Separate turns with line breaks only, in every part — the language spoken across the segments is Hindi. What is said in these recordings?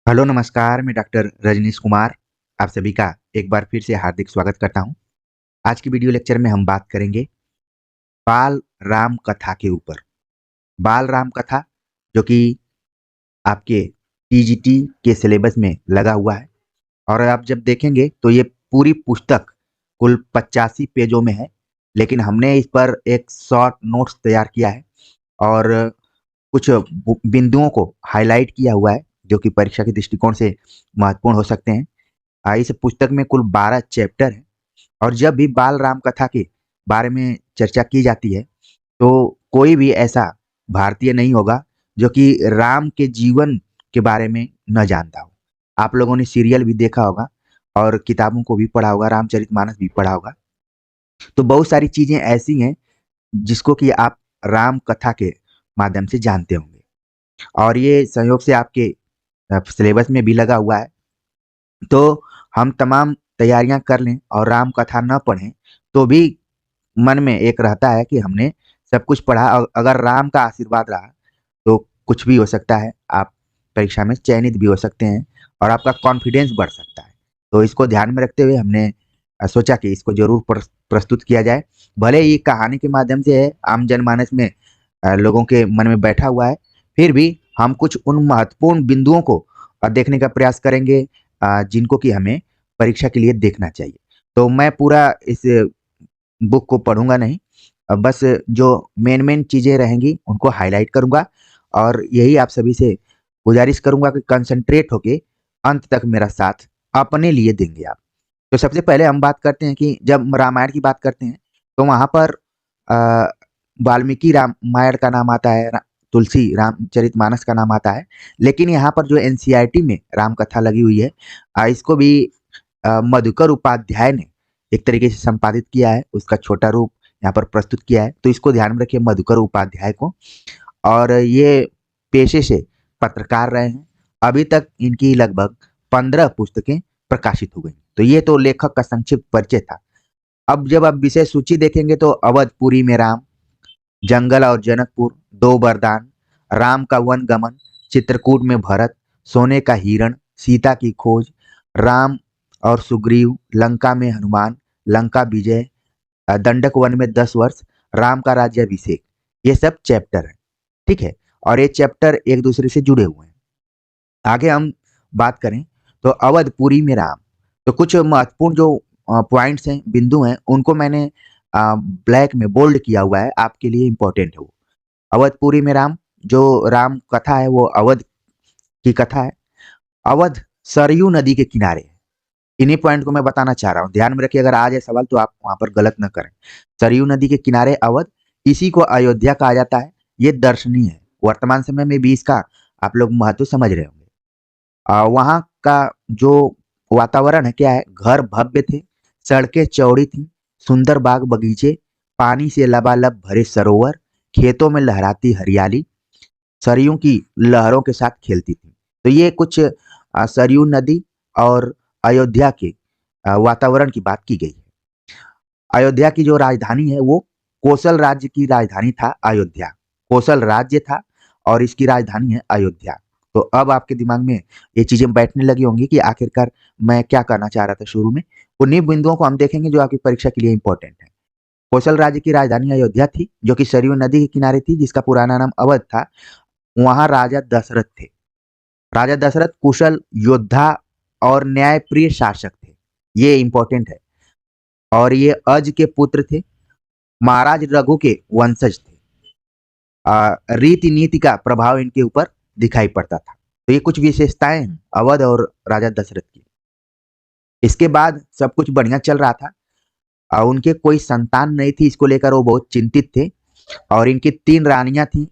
हेलो नमस्कार, मैं डॉक्टर रजनीश कुमार आप सभी का एक बार फिर से हार्दिक स्वागत करता हूं। आज की वीडियो लेक्चर में हम बात करेंगे बाल राम कथा के ऊपर। बाल राम कथा जो कि आपके टीजीटी के सिलेबस में लगा हुआ है और आप जब देखेंगे तो ये पूरी पुस्तक कुल 85 पेजों में है, लेकिन हमने इस पर एक शॉर्ट नोट्स तैयार किया है और कुछ बिंदुओं को हाईलाइट किया हुआ है जो कि परीक्षा के दृष्टिकोण से महत्वपूर्ण हो सकते हैं। इस पुस्तक में कुल 12 चैप्टर हैं और जब भी बाल राम कथा के बारे में चर्चा की जाती है तो कोई भी ऐसा भारतीय नहीं होगा जो कि राम के जीवन के बारे में न जानता हो। आप लोगों ने सीरियल भी देखा होगा और किताबों को भी पढ़ा होगा, रामचरितमानस भी पढ़ा होगा। तो बहुत सारी चीजें ऐसी हैं जिसको कि आप राम कथा के माध्यम से जानते होंगे और ये संयोग से आपके सिलेबस में भी लगा हुआ है। तो हम तमाम तैयारियां कर लें और राम कथा न पढ़ें तो भी मन में एक रहता है कि हमने सब कुछ पढ़ा और अगर राम का आशीर्वाद रहा तो कुछ भी हो सकता है, आप परीक्षा में चयनित भी हो सकते हैं और आपका कॉन्फिडेंस बढ़ सकता है। तो इसको ध्यान में रखते हुए हमने सोचा कि इसको जरूर प्रस्तुत किया जाए। भले ही कहानी के माध्यम से है, आम जनमानस में लोगों के मन में बैठा हुआ है, फिर भी हम कुछ उन महत्वपूर्ण बिंदुओं को देखने का प्रयास करेंगे जिनको कि हमें परीक्षा के लिए देखना चाहिए। तो मैं पूरा इस बुक को पढ़ूंगा नहीं, बस जो मेन मेन चीजें रहेंगी उनको हाईलाइट करूंगा और यही आप सभी से गुजारिश करूंगा कि कंसंट्रेट होके अंत तक मेरा साथ अपने लिए देंगे आप। तो सबसे पहले हम बात करते हैं कि जब रामायण की बात करते हैं तो वहां पर अ, वाल्मीकि रामायण का नाम आता है, तुलसी रामचरितमानस का नाम आता है, लेकिन यहाँ पर जो एनसीईआरटी में राम कथा लगी हुई है इसको भी मधुकर उपाध्याय ने एक तरीके से संपादित किया है, उसका छोटा रूप यहाँ पर प्रस्तुत किया है। तो इसको ध्यान में रखिए, मधुकर उपाध्याय को। और ये पेशे से पत्रकार रहे हैं। अभी तक इनकी लगभग 15 पुस्तकें प्रकाशित हो गई। तो ये तो लेखक का संक्षिप्त परिचय था। अब जब आप विषय सूची देखेंगे तो अवधपुरी में राम, जंगल और जनकपुर, दो वरदान, राम का वन गमन, चित्रकूट में भरत, सोने का हिरण, सीता की खोज, राम और सुग्रीव, लंका में हनुमान, लंका विजय, दंडक वन में 10 वर्ष, राम का राज्याभिषेक, ये सब चैप्टर है। ठीक है, और ये चैप्टर एक दूसरे से जुड़े हुए हैं। आगे हम बात करें तो अवधपुरी में राम, तो कुछ महत्वपूर्ण जो पॉइंट्स हैं, बिंदु हैं, उनको मैंने ब्लैक में बोल्ड किया हुआ है, आपके लिए इंपॉर्टेंट है वो। अवधपुरी में राम, जो राम कथा है वो अवध की कथा है। अवध सरयू नदी के किनारे है। इन्हीं पॉइंट को मैं बताना चाह रहा हूँ, ध्यान में रखिए, अगर आ जाए सवाल तो आप वहां पर गलत न करें। सरयू नदी के किनारे अवध, इसी को अयोध्या कहा जाता है। ये दर्शनीय है, वर्तमान समय में भी इसका आप लोग महत्व समझ रहे होंगे। वहाँ का जो वातावरण है क्या है, घर भव्य थे, सड़कें चौड़ी थी, सुंदर बाग बगीचे, पानी से लबालब भरे सरोवर, खेतों में लहराती हरियाली, सरयू की लहरों के साथ खेलती थी। तो ये कुछ सरयू नदी और अयोध्या के वातावरण की बात की गई है। अयोध्या की जो राजधानी है वो कौशल राज्य की राजधानी था अयोध्या। कौशल राज्य था और इसकी राजधानी है अयोध्या। तो अब आपके दिमाग में ये चीजें बैठने लगी होंगी कि आखिरकार मैं क्या करना चाह रहा था शुरू में। उन्हीं बिंदुओं को हम देखेंगे जो आपकी परीक्षा के लिए इंपॉर्टेंट है। कौशल राज्य की राजधानी अयोध्या थी, जो कि सरयू नदी के किनारे थी, जिसका पुराना नाम अवध था। वहां राजा दशरथ थे। राजा दशरथ कुशल योद्धा और न्यायप्रिय शासक थे, ये इंपॉर्टेंट है। और ये अज के पुत्र थे, महाराज रघु के वंशज थे। रीति नीति का प्रभाव इनके ऊपर दिखाई पड़ता था। तो ये कुछ विशेषताएं हैं अवध और राजा दशरथ की। इसके बाद सब कुछ बढ़िया चल रहा था। उनके कोई संतान नहीं थी, इसको लेकर वो बहुत चिंतित थे। और इनकी 3 रानियां थी,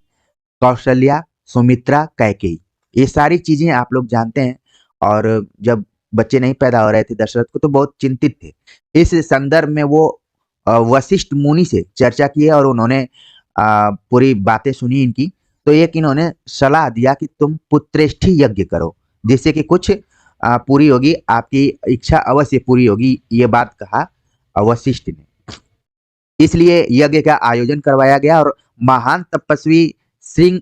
कौशल्या, सुमित्रा, कैकेयी। ये सारी चीजें आप लोग जानते हैं। और जब बच्चे नहीं पैदा हो रहे थे दशरथ को तो बहुत चिंतित थे। इस संदर्भ में वो वशिष्ठ मुनि से चर्चा की है और उन्होंने पूरी बातें सुनी इनकी। तो एक इन्होंने सलाह दिया कि तुम पुत्रेष्ठी यज्ञ करो, जिससे कि कुछ पूरी होगी, आपकी इच्छा अवश्य पूरी होगी, ये बात कहा वशिष्ठ ने। इसलिए यज्ञ का आयोजन करवाया गया और महान तपस्वी श्रृंग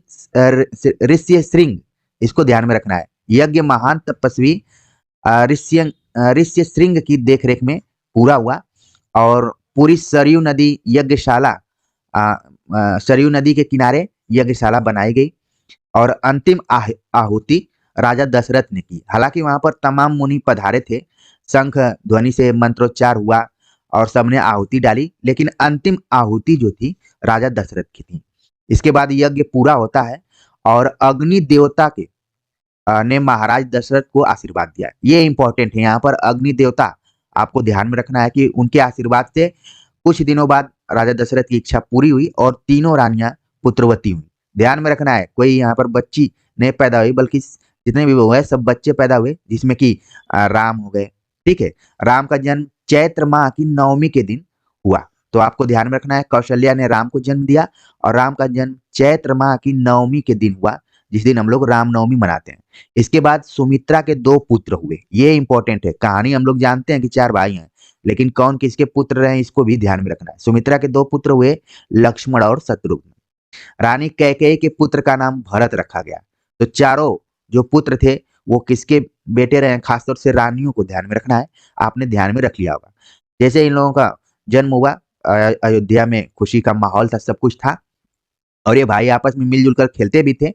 ऋषि श्रृंग, इसको ध्यान में रखना है, यज्ञ महान तपस्वी ऋष्य श्रृंग की देखरेख में पूरा हुआ और पूरी सरयू नदी यज्ञशाला सरयू नदी के किनारे यज्ञशाला बनाई गई और अंतिम आहुति राजा दशरथ ने की। हालांकि वहां पर तमाम मुनि पधारे थे, शंख ध्वनि से मंत्रोच्चार हुआ और सबने आहुति डाली, लेकिन अंतिम आहुति जो थी राजा दशरथ की थी। इसके बाद यज्ञ पूरा होता है और अग्नि देवता के ने महाराज दशरथ को आशीर्वाद दिया। ये इंपॉर्टेंट है, यहाँ पर अग्नि देवता आपको ध्यान में रखना है कि उनके आशीर्वाद से कुछ दिनों बाद राजा दशरथ की इच्छा पूरी हुई और तीनों रानियां पुत्रवती हुई। ध्यान में रखना है, कोई यहाँ पर बच्ची नहीं पैदा हुई, बल्कि जितने भी वो है सब बच्चे पैदा हुए, जिसमें कि राम हो गए। ठीक है, राम का जन्म चैत्र माह की नवमी के दिन हुआ। तो आपको ध्यान में रखना है, कौशल्या ने राम को जन्म दिया और राम का जन्म चैत्र माह की नवमी के दिन हुआ, जिस दिन हम लोग रामनवमी मनाते हैं। इसके बाद सुमित्रा के 2 पुत्र हुए। ये इंपॉर्टेंट है, कहानी हम लोग जानते हैं कि 4 भाई हैं, लेकिन कौन किसके पुत्र रहे इसको भी ध्यान में रखना है। सुमित्रा के 2 पुत्र हुए, लक्ष्मण और शत्रुघ्न। रानी कैकेयी के पुत्र का नाम भरत रखा गया। तो चारों जो पुत्र थे वो किसके बेटे रहे, खासतौर से रानियों को ध्यान में रखना है, आपने ध्यान में रख लिया होगा। जैसे इन लोगों का जन्म हुआ, अयोध्या में खुशी का माहौल था, सब कुछ था और ये भाई आपस में मिलजुल कर खेलते भी थे।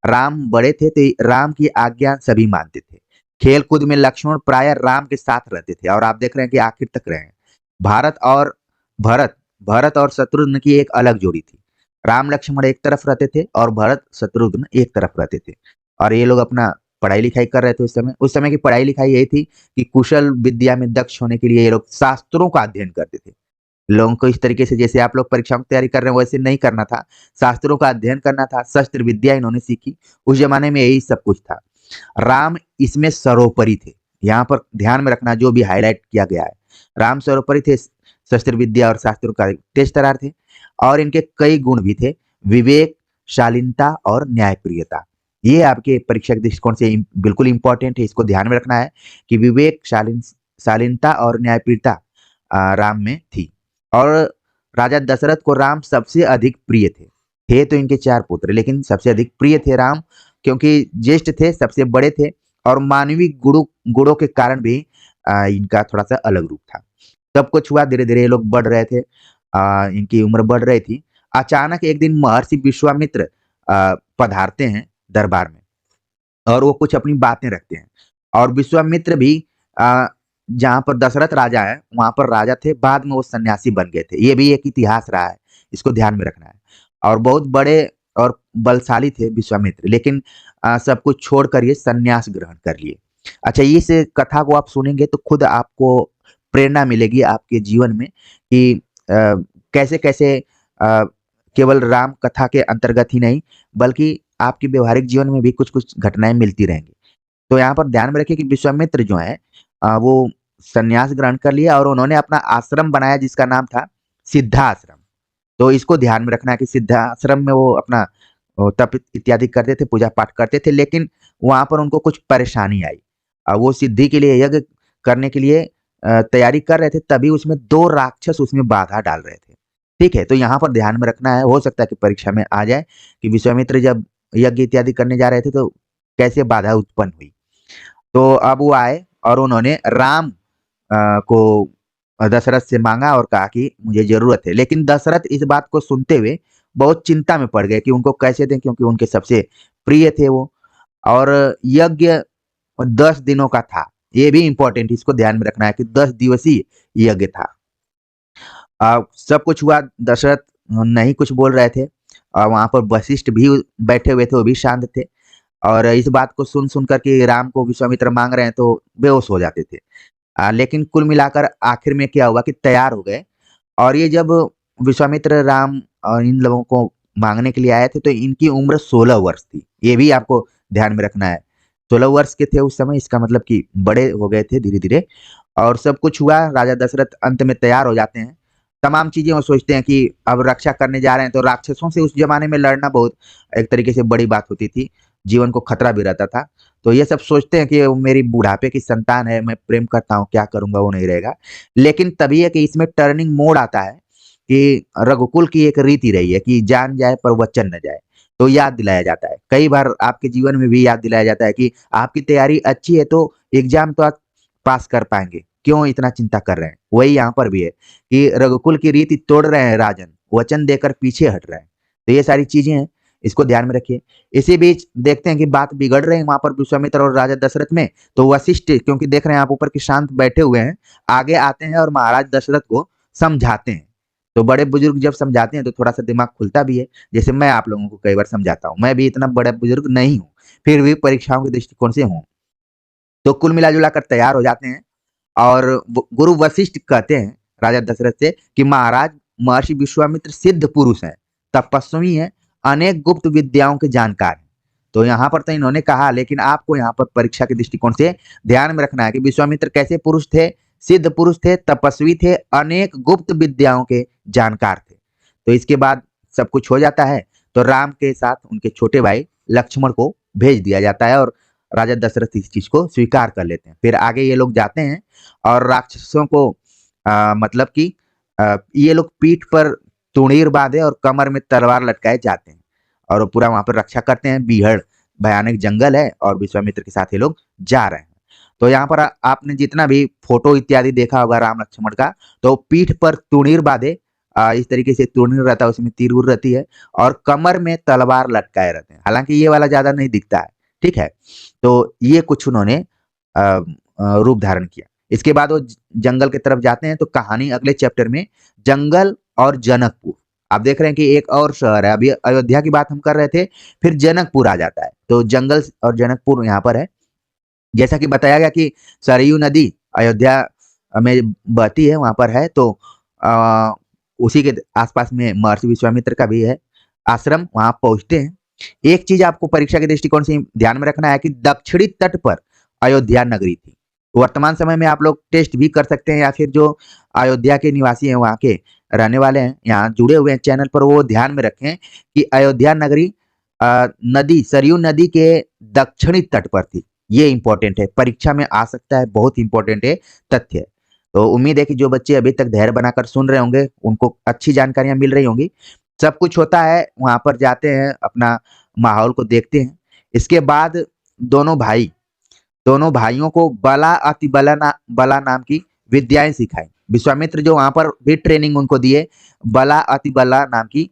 राम बड़े थे तो राम की आज्ञा सभी मानते थे। खेल कूद में लक्ष्मण प्राय राम के साथ रहते थे और आप देख रहे हैं कि आखिर तक रहे हैं। भारत और भरत भरत और शत्रुघ्न की एक अलग जोड़ी थी। राम लक्ष्मण एक तरफ रहते थे और भरत शत्रुघ्न एक तरफ रहते थे और ये लोग अपना पढ़ाई लिखाई कर रहे थे। उस समय की पढ़ाई लिखाई यही थी कि कुशल विद्या में दक्ष होने के लिए ये लोग शास्त्रों का अध्ययन करते थे। लोगों को इस तरीके से जैसे आप लोग परीक्षाओं की तैयारी कर रहे हैं वैसे नहीं करना था, शास्त्रों का अध्ययन करना था, शस्त्र विद्या इन्होंने सीखी। उस जमाने में यही सब कुछ था। राम इसमें सर्वोपरि थे। यहाँ पर ध्यान में रखना, जो भी हाईलाइट किया गया है, राम सर्वोपरि थे, शस्त्र विद्या और शास्त्रों का तेज तरार थे और इनके कई गुण भी थे, विवेक, शालीनता और न्यायप्रियता। ये आपके परीक्षा के दृष्टिकोण से बिल्कुल इंपॉर्टेंट है, इसको ध्यान में रखना है कि विवेक, शालीनता और न्यायप्रियता राम में थी। और राजा दशरथ को राम सबसे अधिक प्रिय थे तो इनके 4 पुत्र, लेकिन सबसे अधिक प्रिय थे राम, क्योंकि ज्येष्ठ थे, सबसे बड़े थे और मानवीय गुणों के कारण भी इनका थोड़ा सा अलग रूप था। सब कुछ हुआ, धीरे धीरे ये लोग बढ़ रहे थे, इनकी उम्र बढ़ रही थी। अचानक एक दिन महर्षि विश्वामित्र पधारते हैं दरबार में और वो कुछ अपनी बातें रखते हैं और विश्वामित्र भी जहाँ पर दशरथ राजा है वहां पर राजा थे, बाद में वो सन्यासी बन गए थे। ये भी एक इतिहास रहा है, इसको ध्यान में रखना है। और बहुत बड़े और बलशाली थे विश्वामित्र, लेकिन सब कुछ छोड़कर ये सन्यास ग्रहण कर लिए। अच्छा, इस कथा को आप सुनेंगे तो खुद आपको प्रेरणा मिलेगी आपके जीवन में कि कैसे कैसे केवल राम कथा के अंतर्गत ही नहीं बल्कि आपके व्यवहारिक जीवन में भी कुछ कुछ घटनाएं मिलती रहेंगी। तो यहाँ पर ध्यान में रखिए कि विश्वामित्र जो है वो सन्यास ग्रहण कर लिया और उन्होंने अपना आश्रम बनाया जिसका नाम था सिद्धाश्रम। तो इसको ध्यान में रखना है कि सिद्धाश्रम में वो अपना तप इत्यादि करते थे, पूजा पाठ करते थे, लेकिन वहां पर उनको कुछ परेशानी आई। वो सिद्धि के लिए, यज्ञ करने के लिए तैयारी कर रहे थे, तभी उसमें 2 राक्षस उसमें बाधा डाल रहे थे। ठीक है, तो यहाँ पर ध्यान में रखना है, हो सकता है कि परीक्षा में आ जाए कि विश्वामित्र जब यज्ञ इत्यादि करने जा रहे थे तो कैसे बाधा उत्पन्न हुई। तो अब वो आए और उन्होंने राम को दशरथ से मांगा और कहा कि मुझे जरूरत है। लेकिन दशरथ इस बात को सुनते हुए बहुत चिंता में पड़ गए कि उनको कैसे दें, क्योंकि उनके सबसे प्रिय थे वो। और यज्ञ 10 दिनों का था, ये भी इंपॉर्टेंट, इसको ध्यान में रखना है कि 10 दिवसीय यज्ञ था। सब कुछ हुआ, दशरथ नहीं कुछ बोल रहे थे और वहां पर वशिष्ठ भी बैठे हुए थे, वो भी शांत थे और इस बात को सुन सुनकर के राम को विश्वामित्र मांग रहे हैं तो बेहोश हो जाते थे। लेकिन कुल मिलाकर आखिर में क्या हुआ कि तैयार हो गए और ये जब विश्वामित्र राम और इन लोगों को मांगने के लिए आए थे तो इनकी उम्र 16 वर्ष थी। ये भी आपको ध्यान में रखना है, 16 वर्ष के थे उस समय, इसका मतलब कि बड़े हो गए थे धीरे धीरे। और सब कुछ हुआ, राजा दशरथ अंत में तैयार हो जाते हैं, तमाम चीजें वो सोचते हैं कि अब रक्षा करने जा रहे हैं। तो राक्षसों से उस जमाने में लड़ना बहुत एक तरीके से बड़ी बात होती थी, जीवन को खतरा भी रहता था। तो ये सब सोचते हैं कि वो मेरी बुढ़ापे की संतान है, मैं प्रेम करता हूँ, क्या करूंगा वो नहीं रहेगा। लेकिन तभी है कि इसमें टर्निंग मोड आता है कि रघुकुल की एक रीति रही है कि जान जाए पर वचन न जाए। तो याद दिलाया जाता है। कई बार आपके जीवन में भी याद दिलाया जाता है कि आपकी तैयारी अच्छी है तो एग्जाम तो आप पास कर पाएंगे, क्यों इतना चिंता कर रहे हैं। वही यहाँ पर भी है कि रघुकुल की रीति तोड़ रहे हैं राजन, वचन देकर पीछे हट रहे हैं। तो ये सारी चीजें हैं, इसको ध्यान में रखिए। इसी बीच देखते हैं कि बात बिगड़ रही है वहां पर विश्वामित्र और राजा दशरथ में। तो वशिष्ठ, क्योंकि देख रहे हैं आप ऊपर की शांत बैठे हुए हैं, आगे आते हैं और महाराज दशरथ को समझाते हैं। तो बड़े बुजुर्ग जब समझाते हैं तो थोड़ा सा दिमाग खुलता भी है। जैसे मैं आप लोगों को कई बार समझाता हूँ, मैं भी इतना बड़ा बुजुर्ग नहीं हूँ, फिर भी परीक्षाओं के दृष्टिकोण से हूँ। तो कुल मिला जुला कर तैयार हो जाते हैं और गुरु वशिष्ठ कहते हैं राजा दशरथ से कि महाराज, महर्षि विश्वामित्र सिद्ध पुरुष हैं, तपस्वी हैं, अनेक गुप्त विद्याओं के जानकार हैं। तो यहाँ पर तो इन्होंने कहा, लेकिन आपको यहाँ पर परीक्षा के दृष्टिकोण से ध्यान में रखना है कि विश्वामित्र कैसे पुरुष थे, सिद्ध पुरुष थे, तपस्वी थे, अनेक गुप्त विद्याओं के जानकार थे। तो इसके बाद सब कुछ हो जाता है। तो राम के साथ उनके छोटे भाई लक्ष्मण को भेज दिया जाता है और राजा दशरथ इस चीज को स्वीकार कर लेते हैं। फिर आगे ये लोग जाते हैं और राक्षसों को मतलब कि ये लोग पीठ पर तुणीर बांधे और कमर में तलवार लटकाए जाते हैं और वो पूरा वहां पर रक्षा करते हैं। बीहड़ भयानक जंगल है और विश्वामित्र के साथ ये लोग जा रहे हैं। तो यहाँ पर आपने जितना भी फोटो इत्यादि देखा होगा राम लक्ष्मण का, तो पीठ पर तुणीर बांधे, इस तरीके से तुणीर रहता है, उसमें तीर उर रहती है और कमर में तलवार लटकाए रहते हैं। हालांकि ये वाला ज्यादा नहीं दिखता है, ठीक है। तो ये कुछ उन्होंने रूप धारण किया। इसके बाद वो जंगल की तरफ जाते हैं। तो कहानी अगले चैप्टर में जंगल और जनकपुर। आप देख रहे हैं कि एक और शहर है, अभी अयोध्या की बात हम कर रहे थे, फिर जनकपुर आ जाता है। तो जंगल और जनकपुर यहाँ पर है। जैसा कि बताया गया कि सरयू नदी अयोध्या में बहती है, वहां पर है। तो आ, उसी के आसपास में महर्षि विश्वामित्र का भी है आश्रम, वहां पहुंचते हैं। एक चीज आपको परीक्षा के दृष्टिकोण से ध्यान में रखना है कि दक्षिणी तट पर अयोध्या नगरी थी। वर्तमान समय में आप लोग टेस्ट भी कर सकते हैं, या फिर जो अयोध्या के निवासी हैं, वहां के रहने वाले हैं, यहाँ जुड़े हुए हैं चैनल पर, वो ध्यान में रखें कि अयोध्या नगरी नदी, सरयू नदी के दक्षिणी तट पर थी। ये इंपॉर्टेंट है, परीक्षा में आ सकता है, बहुत इंपॉर्टेंट है तथ्य। तो उम्मीद है कि जो बच्चे अभी तक धैर्य बनाकर सुन रहे होंगे उनको अच्छी जानकारियां मिल रही होंगी। सब कुछ होता है, वहां पर जाते हैं, अपना माहौल को देखते हैं। इसके बाद दोनों भाई, दोनों भाइयों को बला अति बला नाम की विद्याएं सिखाई। विश्वामित्र जो वहां पर भी ट्रेनिंग उनको दिए, बला अति बला नाम की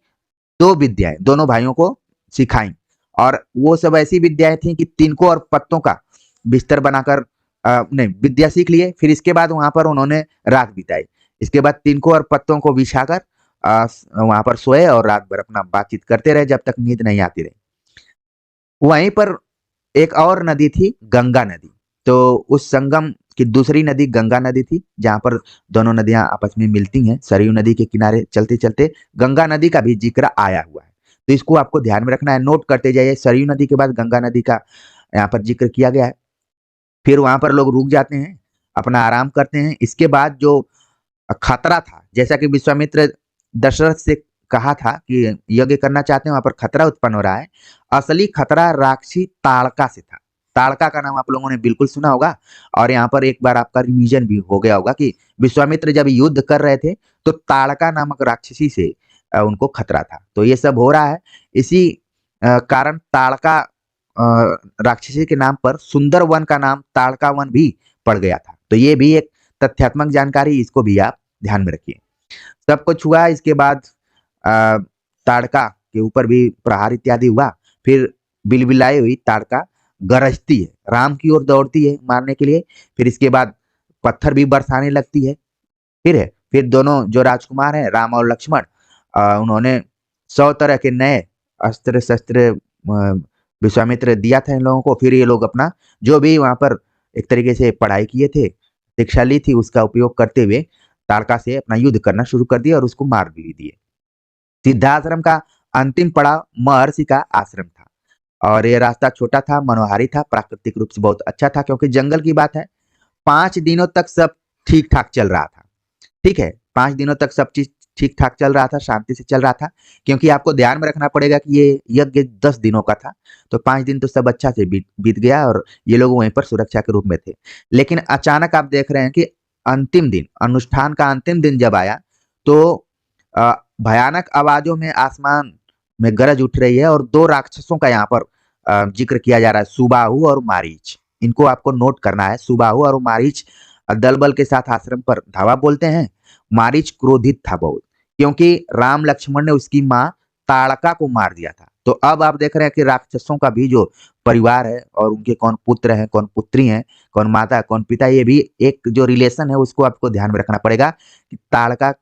दो विद्याएं दोनों भाइयों को सिखाई। और वो सब ऐसी विद्याएं थी कि तिनकों और पत्तों का बिस्तर बनाकर नहीं, विद्या सीख लिए। फिर इसके बाद वहां पर उन्होंने रात बिताई। इसके बाद तिनकों और पत्तों को बिछाकर वहां पर सोए और रात भर अपना बातचीत करते रहे जब तक नींद नहीं आती रही। वहीं पर एक और नदी थी, गंगा नदी। तो उस संगम की दूसरी नदी गंगा नदी थी, जहां पर दोनों नदियां आपस में मिलती हैं। सरयू नदी के किनारे चलते चलते गंगा नदी का भी जिक्र आया हुआ है। तो इसको आपको ध्यान में रखना है, नोट करते जाइए। सरयू नदी के बाद गंगा नदी का यहाँ पर जिक्र किया गया है। फिर वहां पर लोग रुक जाते हैं, अपना आराम करते हैं। इसके बाद जो खतरा था, जैसा कि विश्वामित्र दशरथ से कहा था कि यज्ञ करना चाहते हैं, वहां पर खतरा उत्पन्न हो रहा है। असली खतरा राक्षसी ताड़का से था। ताड़का का नाम आप लोगों ने बिल्कुल सुना होगा, और यहाँ पर एक बार आपका रिवीजन भी हो गया होगा कि विश्वामित्र जब युद्ध कर रहे थे तो ताड़का नामक राक्षसी से उनको खतरा था। तो ये सब हो रहा है, इसी कारण ताड़का राक्षसी के नाम पर सुंदर वन का नाम ताड़का वन भी पड़ गया था। तो ये भी एक तथ्यात्मक जानकारी, इसको भी आप ध्यान में रखिए। सब कुछ हुआ, इसके बाद ताड़का के ऊपर भी प्रहार इत्यादि हुआ। फिर बिलबिलाई हुई ताड़का गरजती है, राम की ओर दौड़ती है मारने के लिए। फिर इसके बाद पत्थर भी बरसाने लगती है। फिर दोनों जो राजकुमार हैं, राम और लक्ष्मण, उन्होंने 100 तरह के नए अस्त्र शस्त्र विश्वामित्र दिया था इन लोगों को। फिर ये लोग अपना जो भी वहां पर एक तरीके से पढ़ाई किए थे, शिक्षा ली थी, उसका उपयोग करते हुए ताड़का से अपना युद्ध करना शुरू कर दिया और उसको मार भी दिए। सिद्धाश्रम का अंतिम पड़ाव महर्षि का आश्रम था, और ये रास्ता छोटा था, मनोहारी था, प्राकृतिक रूप से बहुत अच्छा था, क्योंकि जंगल की बात है। 5 दिनों तक सब ठीक ठाक चल रहा था। ठीक है, 5 दिनों तक सब चीज ठीक ठाक चल रहा था, शांति से चल रहा था। क्योंकि आपको ध्यान में रखना पड़ेगा कि ये यज्ञ 10 दिनों का था, तो 5 दिन तो सब अच्छा से बीत गया और ये लोग वहीं पर सुरक्षा के रूप में थे। लेकिन अचानक आप देख रहे हैं कि अंतिम दिन, अनुष्ठान का अंतिम दिन जब आया, तो भयानक आवाजों में आसमान में गरज उठ रही है और दो राक्षसों का यहाँ पर जिक्र किया जा रहा है, सुबाहु और मारीच। इनको आपको नोट करना है। सुबाहु और मारीच दल बल के साथ आश्रम पर धावा बोलते हैं। मारीच क्रोधित था बहुत, क्योंकि राम लक्ष्मण ने उसकी माँ ताड़का को मार दिया था। तो अब आप देख रहे हैं कि राक्षसों का भी जो परिवार है और उनके कौन पुत्र हैं, कौन पुत्री हैं, कौन माता, कौन पिता, ये भी एक जो रिलेशन है उसको आपको ध्यान में रखना पड़ेगा कि ताड़का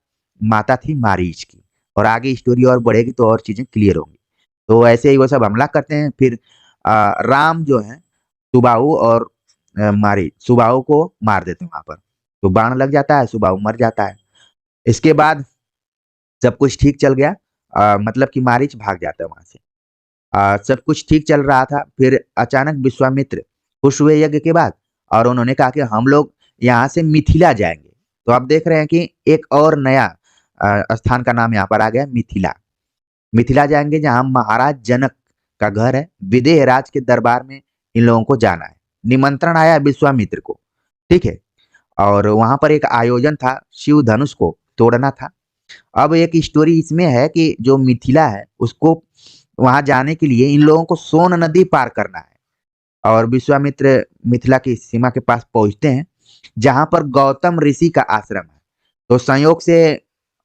माता थी मारीच की। और आगे स्टोरी और बढ़ेगी तो और चीजें क्लियर होंगी। तो ऐसे ही वो सब हमला करते हैं। फिर राम जो है सुबाहु और मारीच, सुबाहु को मार देते हैं वहां पर। तो बाण लग जाता है, सुबाहु मर जाता है। इसके बाद सब कुछ ठीक चल गया। मतलब कि मारीच भाग जाता है वहां से। सब कुछ ठीक चल रहा था। फिर अचानक विश्वामित्र खुश हुए यज्ञ के बाद, और उन्होंने कहा कि हम लोग यहाँ से मिथिला जाएंगे। तो आप देख रहे हैं कि एक और नया स्थान का नाम यहाँ पर आ गया, मिथिला। मिथिला जाएंगे जहाँ महाराज जनक का घर है। विदेह राज के दरबार में इन लोगों को जाना है। निमंत्रण आया विश्वामित्र को, ठीक है। और वहां पर एक आयोजन था, शिव धनुष को तोड़ना था। अब एक स्टोरी इसमें है कि जो मिथिला है उसको वहां जाने के लिए इन लोगों को सोन नदी पार करना है। और विश्वामित्र मिथिला की सीमा के पास पहुंचते हैं, जहां पर गौतम ऋषि का आश्रम है। तो संयोग से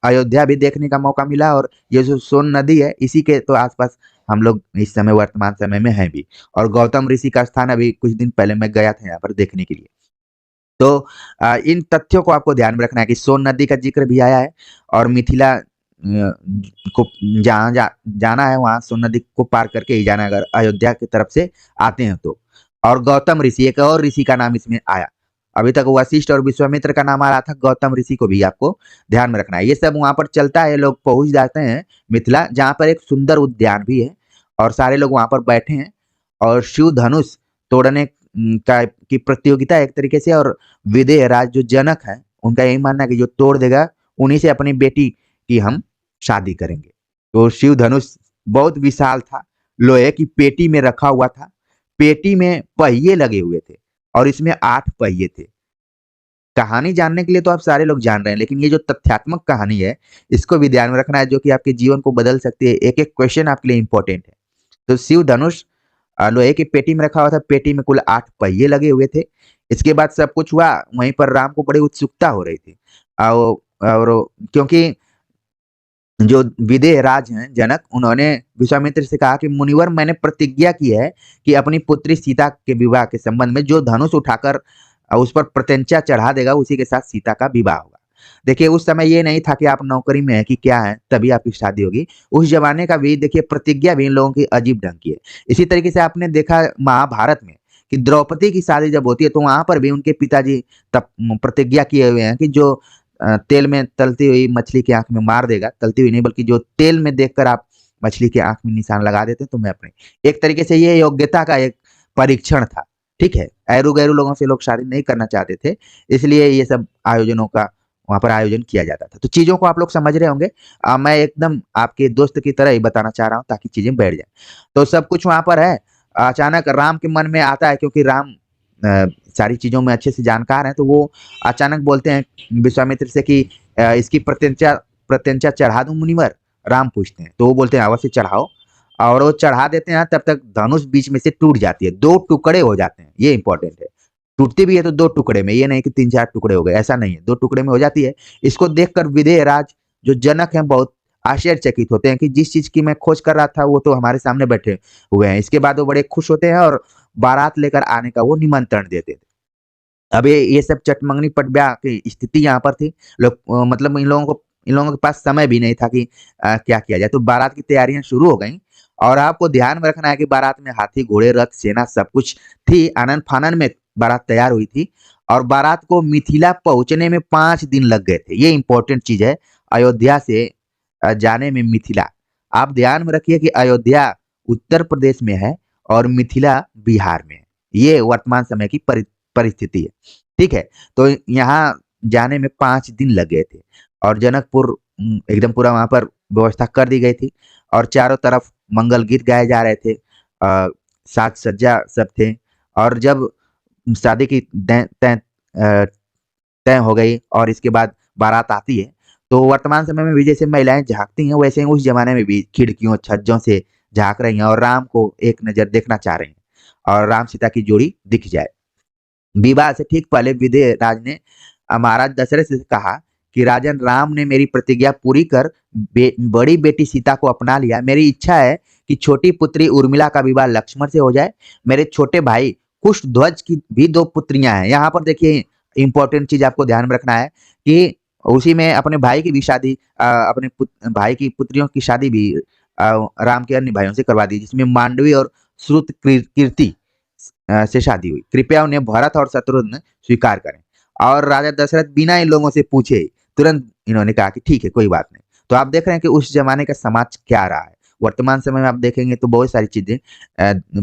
अयोध्या भी देखने का मौका मिला, और ये जो सोन नदी है इसी के तो आसपास हम लोग इस समय वर्तमान समय में हैं भी। और गौतम ऋषि का स्थान अभी कुछ दिन पहले मैं गया था यहाँ पर देखने के लिए। तो इन तथ्यों को आपको ध्यान में रखना है कि सोन नदी का जिक्र भी आया है, और मिथिला को जाना है, वहां सोन नदी को पार करके ही जाना है अगर अयोध्या की तरफ से आते हैं तो। और गौतम ऋषि, एक और ऋषि का नाम इसमें आया। अभी तक वशिष्ठ और विश्वामित्र का नाम आ रहा था, गौतम ऋषि को भी आपको ध्यान में रखना है। ये सब वहां पर चलता है, लोग पहुंच जाते हैं मिथिला, जहाँ पर एक सुंदर उद्यान भी है, और सारे लोग वहां पर बैठे हैं। और शिव धनुष तोड़ने का की प्रतियोगिता एक तरीके से। और विदेह राज जो जनक है उनका यही मानना है कि जो तोड़ देगा उन्हीं से अपनी बेटी की हम शादी करेंगे। तो शिव धनुष बहुत विशाल था, लोहे की पेटी में रखा हुआ था। पेटी में पहिए लगे हुए थे और इसमें 8 पहिए थे। कहानी जानने के लिए तो आप सारे लोग जान रहे हैं, लेकिन ये जो तथ्यात्मक कहानी है इसको भी ध्यान में रखना है, जो कि आपके जीवन को बदल सकती है। एक एक क्वेश्चन आपके लिए इंपॉर्टेंट है। तो शिव धनुष लोहे की पेटी में रखा हुआ था। पेटी में कुल 8 पहिए लगे हुए थे। इसके बाद सब कुछ हुआ, वहीं पर राम को बड़ी उत्सुकता हो रही थी। और क्योंकि जो विदेह राज हैं जनक, उन्होंने विश्वामित्र से कहा कि मुनिवर, मैंने प्रतिज्ञा की है कि अपनी पुत्री सीता के विवाह के संबंध में जो धनुष उठाकर उस पर प्रत्यंचा चढ़ा देगा उसी के साथ सीता का विवाह होगा। देखिए उस समय ये नहीं था कि आप नौकरी में है कि क्या है तभी आपकी शादी होगी। उस जमाने का भी देखिए प्रतिज्ञा भी इन लोगों की अजीब ढंग की है। इसी तरीके से आपने देखा महाभारत में कि द्रौपदी की शादी जब होती है तो वहां पर भी उनके पिताजी तब प्रतिज्ञा किए हुए हैं कि जो तेल में तलती हुई मछली की आंख में मार देगा, तलती हुई नहीं बल्कि जो तेल में देखकर आप मछली की आंख में निशान लगा देते तो मैं अपने, एक तरीके से ये योग्यता का एक परीक्षण था। ठीक है, ऐरू गैरू लोगों से लोग शादी नहीं करना चाहते थे, इसलिए ये सब आयोजनों का वहां पर आयोजन किया जाता था। तो चीजों को आप लोग समझ रहे होंगे। मैं एकदम आपके दोस्त की तरह ही बताना चाह रहा हूँ ताकि चीजें बैठ जाए। तो सब कुछ वहां पर है। अचानक राम के मन में आता है, क्योंकि राम सारी चीजों में अच्छे से जानकार हैं, तो वो अचानक बोलते हैं विश्वामित्र से कि इसकी प्रत्यंचा प्रत्यंचा चढ़ा दूं मुनिवर। राम पूछते हैं तो वो बोलते हैं अवश्य चढ़ाओ। और वो चढ़ा देते हैं, तब तक धनुष बीच में से टूट जाती है, 2 टुकड़े हो जाते हैं। ये इंपॉर्टेंट है, टूटती भी है तो 2 टुकड़े में, ये नहीं कि 3-4 टुकड़े हो गए, ऐसा नहीं है, 2 टुकड़े में हो जाती है। इसको देखकर विदेह राज जो जनक हैं बहुत आश्चर्यचकित होते हैं कि जिस चीज की मैं खोज कर रहा था वो तो हमारे सामने बैठे हुए हैं। इसके बाद वो बड़े खुश होते हैं और बारात लेकर आने का वो निमंत्रण देते थे। अब ये सब चटमंगनी पट ब्याह की स्थिति यहाँ पर थी। लोग मतलब इन लोगों के पास समय भी नहीं था कि क्या किया जाए। तो बारात की तैयारियां शुरू हो गई। और आपको ध्यान में रखना है कि बारात में हाथी घोड़े रथ सेना सब कुछ थी, आनंद फानन में बारात तैयार हुई थी। और बारात को मिथिला पहुंचने में 5 दिन लग गए थे। ये इंपॉर्टेंट चीज है, अयोध्या से जाने में मिथिला। आप ध्यान में रखिए कि अयोध्या उत्तर प्रदेश में है और मिथिला बिहार में है। ये वर्तमान समय की परिस्थिति है। ठीक है, तो यहाँ जाने में 5 दिन लग गए थे। और जनकपुर एकदम पूरा वहां पर व्यवस्था कर दी गई थी, और चारों तरफ मंगल गीत गाए जा रहे थे। साज सज्जा सब थे। और जब शादी की तय तय अ, तय हो गई और इसके बाद बारात आती है, तो वर्तमान समय में भी जैसे महिलाएँ झाँकती हैं, वैसे ही उस ज़माने में भी खिड़कियों, छज्जों से झाँक रही हैं और राम को एक नज़र देखना चाह रही हैं और राम-सीता की जोड़ी दिख जाए। विवाह से ठीक पहले विदेहराज ने महाराज दशरथ से कहा कि राजन राम ने मेरी प्रतिज्ञा पूरी कर बड़ी बेटी सीता को अपना लिया। मेरी इच्छा है कि छोटी पुत्री उर्मिला का विवाह लक्ष्मण से हो जाए। मेरे छोटे भाई कुशध्वज की भी 2 पुत्रियाँ हैं। यहाँ पर देखिए इम्पोर्टेंट चीज़ आपको ध्यान में रखना है कि उसी में अपने भाई की भी शादी अपने भाई की पुत्रियों की शादी भी राम के अन्य भाइयों से करवा दी जिसमें मांडवी और श्रुत कीर्ति से शादी हुई। कृपया उन्हें भरत और शत्रुघ्न स्वीकार करें। और राजा दशरथ बिना इन लोगों से पूछे तुरंत इन्होंने कहा कि ठीक है, कोई बात नहीं। तो आप देख रहे हैं कि उस ज़माने का समाज क्या रहा है। वर्तमान समय में आप देखेंगे तो बहुत सारी चीज़ें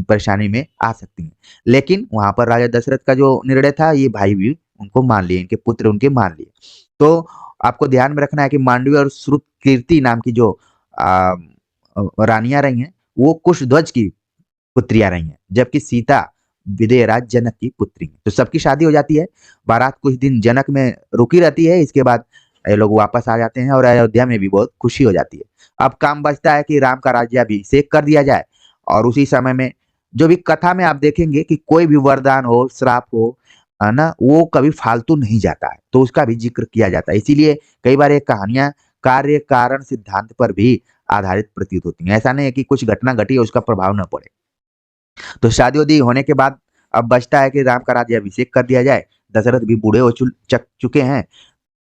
परेशानी में आ सकती हैं। लेकिन वहाँ पर राजा दशरथ का जो निर्णय था, ये भाई भी उनको मान लिए, इनके पुत्र उनके मान लिए। तो आपको ध्यान में रखना है कि मांडवी और श्रुतकीर्ति नाम की जो रानियाँ रही हैं, वो कुशध्वज की पुत्रियाँ रही हैं, जबकि सीता विदेहराज जनक की पुत्री हैं। तो सबकी शादी हो जाती है, बारात कुछ दिन जनक में रुकी रहती है, इसके बाद ये लोग वापस आ जाते हैं और अयोध्या में भी बहुत खुशी हो जाती है। अब काम बचता है कि राम का राज्याभिषेक कर दिया जाए और उसी समय में जो भी कथा में आप देखेंगे कि कोई भी वरदान हो, श्राप हो, है ना? वो कभी फालतू नहीं जाता है, तो उसका भी ज़िक्र किया जाता है। इसीलिए कई बार ये कहानियाँ कार्य कारण सिद्धांत पर भी आधारित प्रतीत होती हैं। ऐसा नहीं है कि कुछ घटना घटी है उसका प्रभाव ना पड़े। तो शादी-वादी होने के बाद अब बचता है कि राम का राज्याभिषेक कर दिया जाए। दशरथ भी बूढ़े हो चुके हैं।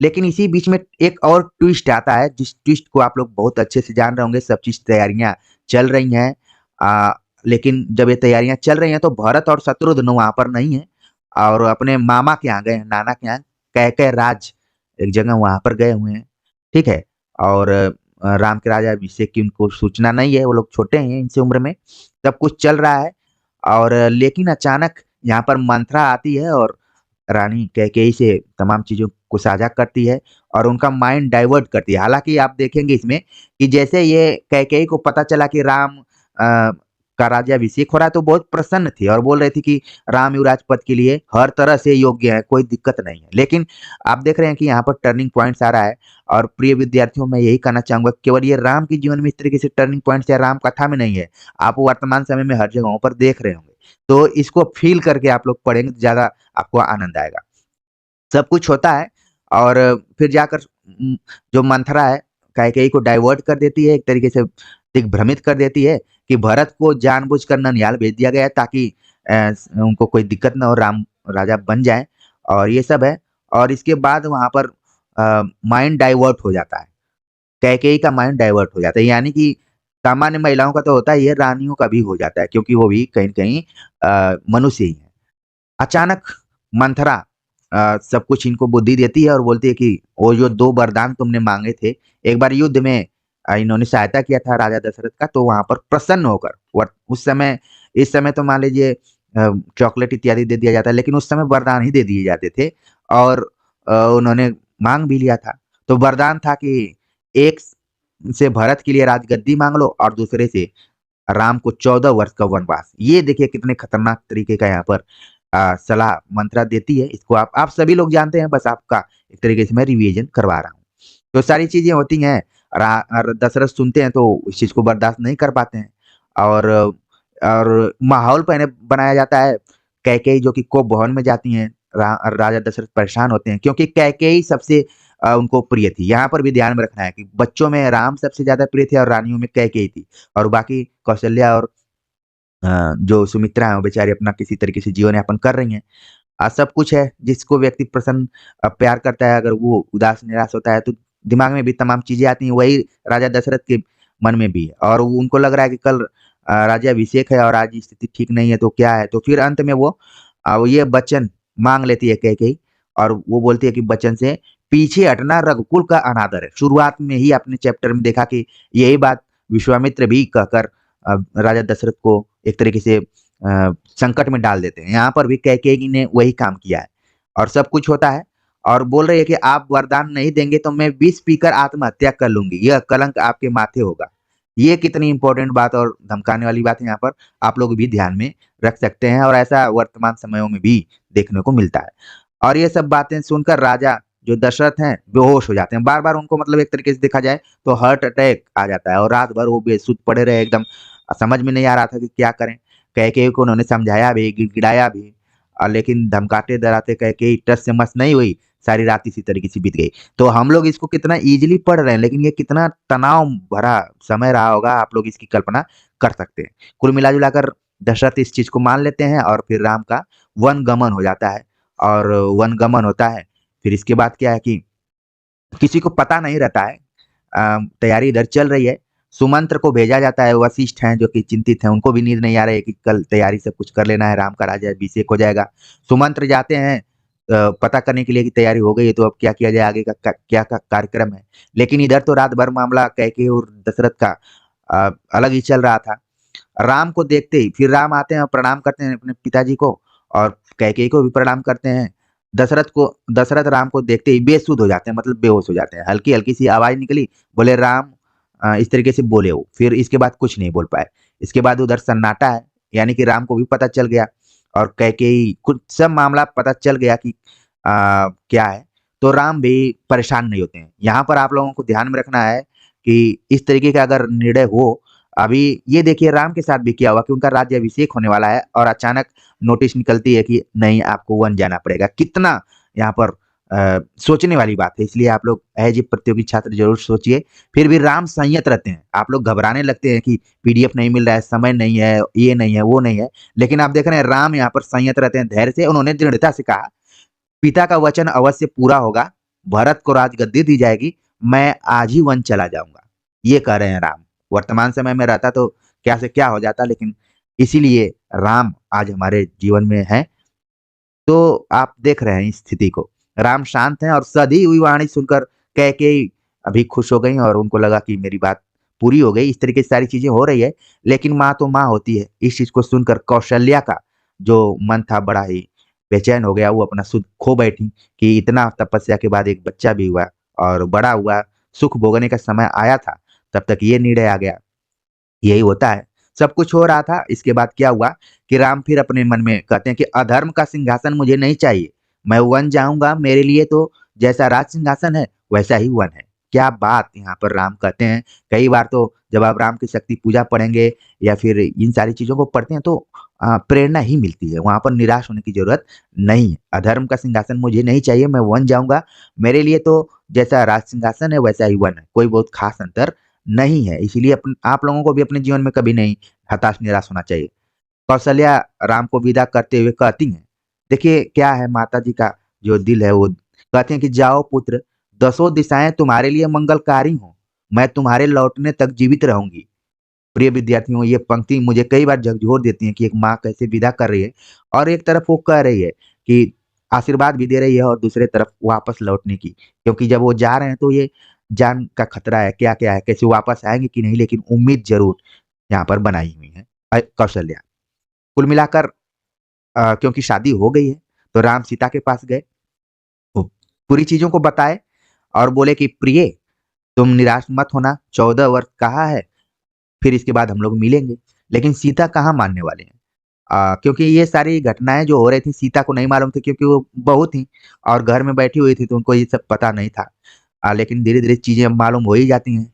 लेकिन इसी बीच में एक और ट्विस्ट आता है, जिस ट्विस्ट को आप लोग बहुत अच्छे से जान रहे होंगे, सब चीज़ तैयारियाँ चल रही हैं। लेकिन जब ये तैयारियाँ चल रही हैं तो भरत और शत्रुघ्न वहाँ पर नहीं हैं और अपने मामा के यहाँ गए हैं, नाना के यहाँ, कैकय राज एक जगह वहाँ पर गए हुए हैं, ठीक है? और राम के राज्याभिषेक की उनको सूचना नहीं है, वो लोग छोटे हैं इनसे उम्र में, सब कुछ चल रहा है और लेकिन अचानक यहाँ पर मंथरा आती है और रानी कैकेयी से तमाम चीज़ों को साझा करती है और उनका माइंड डाइवर्ट करती है। हालाँकि आप देखेंगे इसमें कि जैसे ये कैकेयी को पता चला कि राम का राज्याभिषेक हो रहा है तो बहुत प्रसन्न थी और बोल रही थी कि राम युवराज पद के लिए हर तरह से योग्य है, कोई दिक्कत नहीं है। लेकिन आप देख रहे हैं कि यहाँ पर टर्निंग पॉइंट्स आ रहा है और प्रिय विद्यार्थियों मैं यही कहना चाहूँगा केवल ये राम के जीवन में इस तरीके से टर्निंग पॉइंट्स या राम कथा में नहीं है, आप वर्तमान समय में हर जगहों पर देख रहे होंगे। तो इसको फ़ील करके आप लोग पढ़ेंगे तो ज़्यादा आपको आनंद आएगा। सब कुछ होता है और फिर जाकर जो मंथरा है, कैकेयी को डाइवर्ट कर देती है, एक तरीके से दिग्भ्रमित कर देती है कि भरत को जानबूझकर ननिहाल भेज दिया गया है ताकि उनको कोई दिक्कत ना हो, राम राजा बन जाएँ और ये सब है। और इसके बाद वहाँ पर माइंड डाइवर्ट हो जाता है। कैकेयी का माइंड डाइवर्ट हो जाता है, यानी कि सामान्य महिलाओं का तो होता ही है, रानियों का भी हो जाता है क्योंकि वो भी कहीं न कहीं मनुष्य ही हैं। अचानक मंथरा सब कुछ इनको बुद्धि देती है और बोलती है कि वो जो 2 वरदान तुमने माँगे थे, एक बार युद्ध में इन्होंने सहायता किया था राजा दशरथ का, तो वहाँ पर प्रसन्न होकर उस समय इस समय तो मान लीजिए चॉकलेट इत्यादि दे दिया जाता है, लेकिन उस समय वरदान ही दे दिए जाते थे और उन्होंने माँग भी लिया था। तो वरदान था कि एक से भरत के लिए राजगद्दी माँग लो और दूसरे से राम को 14 वर्ष का वनवास। ये देखिए कितने खतरनाक तरीके का यहाँ पर सलाह मंत्रा देती है। इसको आप सभी लोग जानते हैं, बस आपका एक तरीके से मैं रिविज़न करवा रहा हूँ। तो सारी चीज़ें होती हैं, दशरथ सुनते हैं तो इस चीज़ को बर्दाश्त नहीं कर पाते हैं और माहौल पहले बनाया जाता है। कैकेयी जो कि कोप भवन में जाती हैं, राजा दशरथ परेशान होते हैं क्योंकि कैकेयी सबसे उनको प्रिय थी। यहाँ पर भी ध्यान में रखना है कि बच्चों में राम सबसे ज़्यादा प्रिय थे और रानियों में कैकेयी थी और बाकी कौशल्या और जो सुमित्रा हैं वो बेचारी अपना किसी तरीके से जीवन यापन कर रही हैं। सब कुछ है, जिसको व्यक्ति प्रसन्न प्यार करता है, अगर वो उदास निराश होता है तो दिमाग में भी तमाम चीज़ें आती हैं, वही राजा दशरथ के मन में भी है और उनको लग रहा है कि कल राज्याभिषेक है और आज स्थिति ठीक नहीं है तो क्या है? तो फिर अंत में वो ये वचन माँग लेती है कैकेयी और वो बोलती है कि वचन से पीछे हटना रघुकुल का अनादर है। शुरुआत में ही आपने चैप्टर में देखा कि यही बात विश्वामित्र भी कहकर राजा दशरथ को एक तरीके से संकट में डाल देते हैं। यहाँ पर भी कैकेयी ने वही काम किया है और सब कुछ होता है और बोल रही है कि आप वरदान नहीं देंगे तो मैं विष पीकर आत्महत्या कर लूँगी, यह कलंक आपके माथे होगा। ये कितनी इम्पोर्टेंट बात और धमकाने वाली बात है, यहाँ पर आप लोग भी ध्यान में रख सकते हैं और ऐसा वर्तमान समयों में भी देखने को मिलता है। और ये सब बातें सुनकर राजा जो दशरथ हैं बेहोश हो जाते हैं। बार-बार उनको मतलब एक तरीके से देखा जाए तो हार्ट अटैक आ जाता है और रात भर वो बेसुध पड़े रहे एकदम। समझ में नहीं आ रहा था कि क्या करें। कैकेयी को उन्होंने समझाया भी, गिड़गिड़ाया भी, लेकिन धमकाते-डराते कैकेयी टस से मस नहीं हुई। सारी रात इसी तरीके से बीत गई। तो हम लोग इसको कितना ईज़िली पढ़ रहे हैं, लेकिन ये कितना तनाव भरा समय रहा होगा, आप लोग इसकी कल्पना कर सकते हैं। कुल मिला-जुला कर दशरथ इस चीज़ को मान लेते हैं और फिर राम का वनगमन हो जाता है और वनगमन होता है। फिर इसके बाद क्या है कि किसी को पता नहीं रहता है, तैयारी इधर चल रही है। सुमंत्र को भेजा जाता है, वशिष्ठ हैं जो कि चिंतित हैं, उनको भी नींद नहीं आ रही है कि कल तैयारी सब कुछ कर लेना है, राम का राज्याभिषेक हो जाएगा। सुमंत्र जाते हैं पता करने के लिए कि तैयारी हो गई है तो अब क्या किया जाए, आगे का क्या का कार्यक्रम है। लेकिन इधर तो रात भर मामला कैकेयी और दशरथ का अलग ही चल रहा था। राम को देखते ही फिर राम आते हैं और प्रणाम करते हैं अपने पिताजी को और कैकेयी को भी प्रणाम करते हैं। दशरथ राम को देखते ही बेसुध हो जाते हैं, मतलब बेहोश हो जाते हैं। हल्की-हल्की सी आवाज़ निकली, बोले राम, इस तरीके से बोले वो। फिर इसके बाद कुछ नहीं बोल पाए। इसके बाद उधर सन्नाटा है, यानी कि राम को भी पता चल गया और कैकेयी कुछ सब मामला पता चल गया कि क्या है, तो राम भी परेशान नहीं होते हैं। यहाँ पर आप लोगों को ध्यान में रखना है कि इस तरीके का अगर निर्णय हो, अभी ये देखिए राम के साथ भी क्या हुआ कि उनका राज्याभिषेक होने वाला है और अचानक नोटिस निकलती है कि नहीं, आपको वन जाना पड़ेगा। कितना यहाँ पर सोचने वाली बात है, इसलिए आप लोग एज ए प्रतियोगी छात्र जरूर सोचिए। फिर भी राम संयत रहते हैं। आप लोग घबराने लगते हैं कि पीडीएफ नहीं मिल रहा है, समय नहीं है, ये नहीं है, वो नहीं है, लेकिन आप देख रहे हैं राम यहाँ पर संयत रहते हैं, धैर्य से। उन्होंने दृढ़ता से कहा, पिता का वचन अवश्य पूरा होगा, भरत को राजगद्दी दी जाएगी, मैं आज ही वन चला जाऊंगा, ये कह रहे हैं राम। वर्तमान समय में रहता तो क्या से क्या हो जाता, लेकिन इसीलिए राम आज हमारे जीवन में है। तो आप देख रहे हैं इस स्थिति को। राम शांत हैं और सधी हुई वाणी सुनकर कैकेयी अभी खुश हो गई और उनको लगा कि मेरी बात पूरी हो गई। इस तरीके से सारी चीजें हो रही है, लेकिन माँ तो माँ होती है। इस चीज को सुनकर कौशल्या का जो मन था बड़ा ही बेचैन हो गया। वो अपना सुध खो बैठी कि इतना तपस्या के बाद एक बच्चा भी हुआ और बड़ा हुआ, सुख भोगने का समय आया था, तब तक ये निर्णय आ गया। यही होता है। सब कुछ हो रहा था, इसके बाद क्या हुआ कि राम फिर अपने मन में कहते हैं कि अधर्म का सिंहासन मुझे नहीं चाहिए, मैं वन जाऊँगा, मेरे लिए तो जैसा राज सिंहासन है, वैसा ही वन है। क्या बात यहाँ पर राम कहते हैं। कई बार तो जब आप राम की शक्ति पूजा पढ़ेंगे या फिर इन सारी चीज़ों को पढ़ते हैं तो प्रेरणा ही मिलती है, वहाँ पर निराश होने की ज़रूरत नहीं है। अधर्म का सिंहासन मुझे नहीं चाहिए, मैं वन जाऊँगा, मेरे लिए तो जैसा राज सिंहासन है, वैसा ही वन है, कोई बहुत खास अंतर नहीं है। इसीलिए आप लोगों को भी अपने जीवन में कभी नहीं हताश निराश होना चाहिए। कौशल्या राम को विदा करते हुए कहती हैं, देखिए क्या है माताजी का जो दिल है वो कहती हैं कि जाओ पुत्र, दसों दिशाएं तुम्हारे लिए मंगलकारी हों, मैं तुम्हारे लौटने तक जीवित रहूंगी। प्रिय विद्यार्थियों, ये पंक्ति मुझे कई बार झकझोर देती है कि एक माँ कैसे विदा कर रही है और एक तरफ वो कह रही है कि आशीर्वाद भी दे रही है और दूसरे तरफ वापस लौटने की, क्योंकि जब वो जा रहे हैं तो ये जान का खतरा है, क्या-क्या है, कैसे वापस आएँगे कि नहीं, लेकिन उम्मीद ज़रूर यहाँ पर बनाई हुई है कौशल्या। कुल मिलाकर क्योंकि शादी हो गई है, तो राम सीता के पास गए, वो पूरी चीज़ों को बताए और बोले कि प्रिय, तुम निराश मत होना, 14 वर्ष कहा है, फिर इसके बाद हम लोग मिलेंगे। लेकिन सीता कहाँ मानने वाले हैं। क्योंकि ये सारी घटनाएँ जो हो रही थी सीता को नहीं मालूम थी, क्योंकि वो बहू थी और घर में बैठी हुई थी, तो उनको ये सब पता नहीं था। लेकिन धीरे-धीरे चीज़ें अब मालूम हो ही जाती हैं।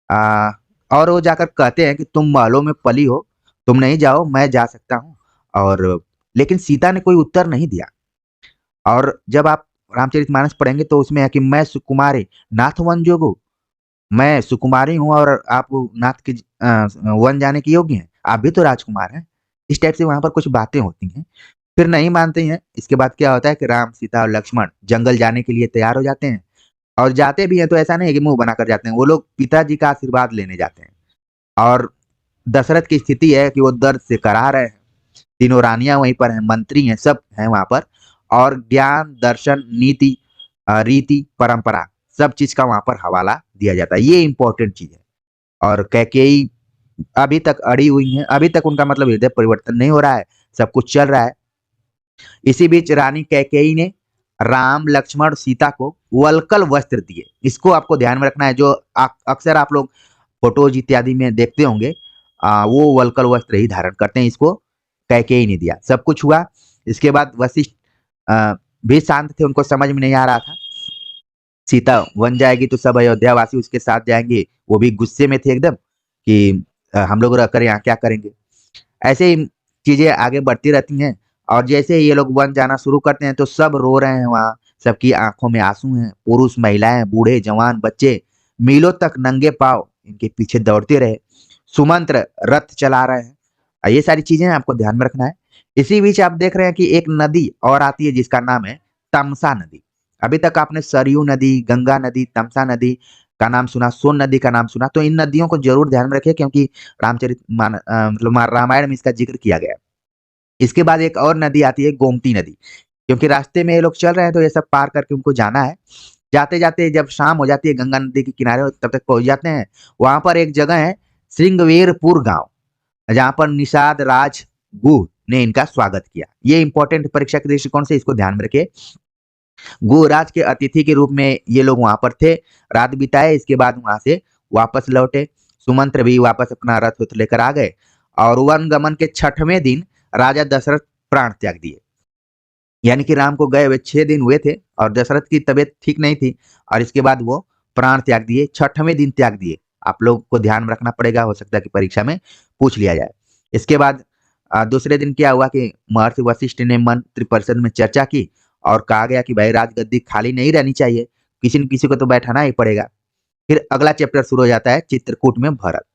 अ, और वो जाकर कहते हैं कि तुम महलों में पली हो, तुम नहीं जाओ, मैं जा सकता हूँ। और लेकिन सीता ने कोई उत्तर नहीं दिया। और जब आप रामचरितमानस पढ़ेंगे तो उसमें है कि मैं सुकुमारी नाथ वन जोगु, मैं सुकुमारी हूँ और आप नाथ के वन जाने के योग्य हैं, आप भी तो राजकुमार हैं। इस टाइप से वहाँ पर कुछ बातें होती हैं। फिर नहीं मानते हैं। इसके बाद क्या होता है कि राम, सीता और लक्ष्मण जंगल जाने के लिए तैयार हो जाते हैं और जाते भी हैं तो ऐसा नहीं है कि मुँह बनाकर जाते हैं, वो लोग पिताजी का आशीर्वाद लेने जाते हैं। और दशरथ की स्थिति है कि वो दर्द से कराह रहे हैं। तीनों रानियाँ वहीं पर हैं, मंत्री हैं, सब हैं वहाँ पर और ज्ञान, दर्शन, नीति, रीति, परंपरा, सब चीज़ का वहाँ पर हवाला दिया जाता है। ये इम्पोर्टेंट चीज़ है। और कैकेयी अभी तक अड़ी हुई हैं, अभी तक उनका मतलब हृदय परिवर्तन नहीं हो रहा है, सब कुछ चल रहा है। इसी बीच रानी कैकेयी ने राम, लक्ष्मण, सीता को वल्कल वस्त्र दिए। इसको आपको ध्यान में रखना है, जो अक्सर आप लोग फोटोज इत्यादि में देखते होंगे, वो वल्कल वस्त्र ही धारण करते हैं। इसको कैकेयी ने दिया। सब कुछ हुआ। इसके बाद वशिष्ठ भी शांत थे, उनको समझ में नहीं आ रहा था। सीता वन जाएगी तो सब अयोध्यावासी उसके साथ जाएंगे। वो भी गुस्से में थे एकदम कि हम लोग रहकर यहाँ क्या करेंगे। ऐसे ही चीजें आगे बढ़ती रहती हैं। और जैसे ही ये लोग वन जाना शुरू करते हैं तो सब रो रहे हैं वहाँ। सबकी आंखों में आंसू हैं। पुरुष, महिलाएं, बूढ़े, जवान, बच्चे मीलों तक नंगे पांव इनके पीछे दौड़ते रहे। सुमंत्र रथ चला रहे हैं। ये सारी चीजें आपको ध्यान में रखना है। इसी बीच आप देख रहे हैं कि एक नदी और आती है जिसका नाम है तमसा नदी। अभी तक आपने सरयू नदी, गंगा नदी, तमसा नदी का नाम सुना, सोन नदी का नाम सुना, तो इन नदियों को जरूर ध्यान में रखिए क्योंकि मतलब रामायण में इसका जिक्र किया गया है। इसके बाद एक और नदी आती है, गोमती नदी। क्योंकि रास्ते में ये लोग चल रहे हैं तो ये सब पार करके उनको जाना है। जाते जाते जब शाम हो जाती है, गंगा नदी के किनारे तब तक पहुंच जाते हैं। वहां पर एक जगह है श्रृंगवेरपुर गांव, जहां पर निषाद राज गुह ने इनका स्वागत किया। ये इंपॉर्टेंट परीक्षा के दृष्टिकोण से इसको ध्यान में रखिए। गुहराज के अतिथि के रूप में ये लोग वहां पर थे, रात बिताए। इसके बाद वहां से वापस लौटे। सुमंत्र भी वापस अपना रथ उथ लेकर आ गए। और वन गमन के 6वें दिन राजा दशरथ प्राण त्याग दिए। यानी कि राम को गए हुए 6 दिन हुए थे और दशरथ की तबीयत ठीक नहीं थी। और इसके बाद वो प्राण त्याग दिए, 6वें दिन त्याग दिए। आप लोग को ध्यान में रखना पड़ेगा, हो सकता है कि परीक्षा में पूछ लिया जाए। इसके बाद दूसरे दिन क्या हुआ कि महर्षि वशिष्ठ ने मंत्रि परिषद में चर्चा की और कहा गया कि भाई राजगद्दी खाली नहीं रहनी चाहिए, किसी न किसी को तो बैठाना ही पड़ेगा। फिर अगला चैप्टर शुरू हो जाता है, चित्रकूट में भरत।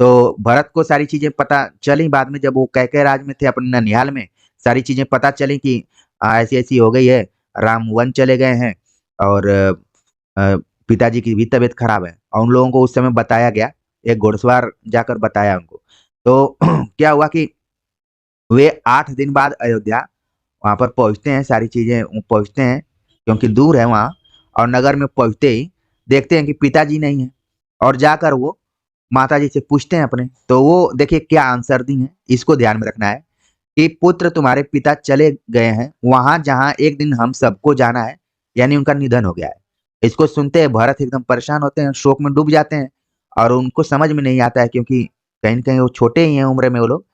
तो भरत को सारी चीजें पता चली बाद में, जब वो कैकेय राज में थे अपने ननिहाल में। सारी चीजें पता चली कि ऐसी ऐसी हो गई है, राम वन चले गए हैं और पिताजी की भी तबीयत खराब है। और उन लोगों को उस समय बताया गया, एक घुड़सवार जाकर बताया उनको। तो क्या हुआ कि वे 8 दिन बाद अयोध्या वहां पर पहुंचते हैं। सारी चीजें पहुंचते हैं क्योंकि दूर है वहां। और नगर में पहुंचते ही देखते हैं कि पिताजी नहीं है। और जाकर वो माता जी से पूछते हैं अपने, तो वो देखिए क्या आंसर दी है। इसको ध्यान में रखना है कि पुत्र तुम्हारे पिता चले गए हैं वहां जहां एक दिन हम सबको जाना है, यानी उनका निधन हो गया है। इसको सुनते हैं भरत एकदम परेशान होते हैं, शोक में डूब जाते हैं। और उनको समझ में नहीं आता है क्योंकि कहीं न कहीं वो छोटे ही हैं उम्र में वो लोग।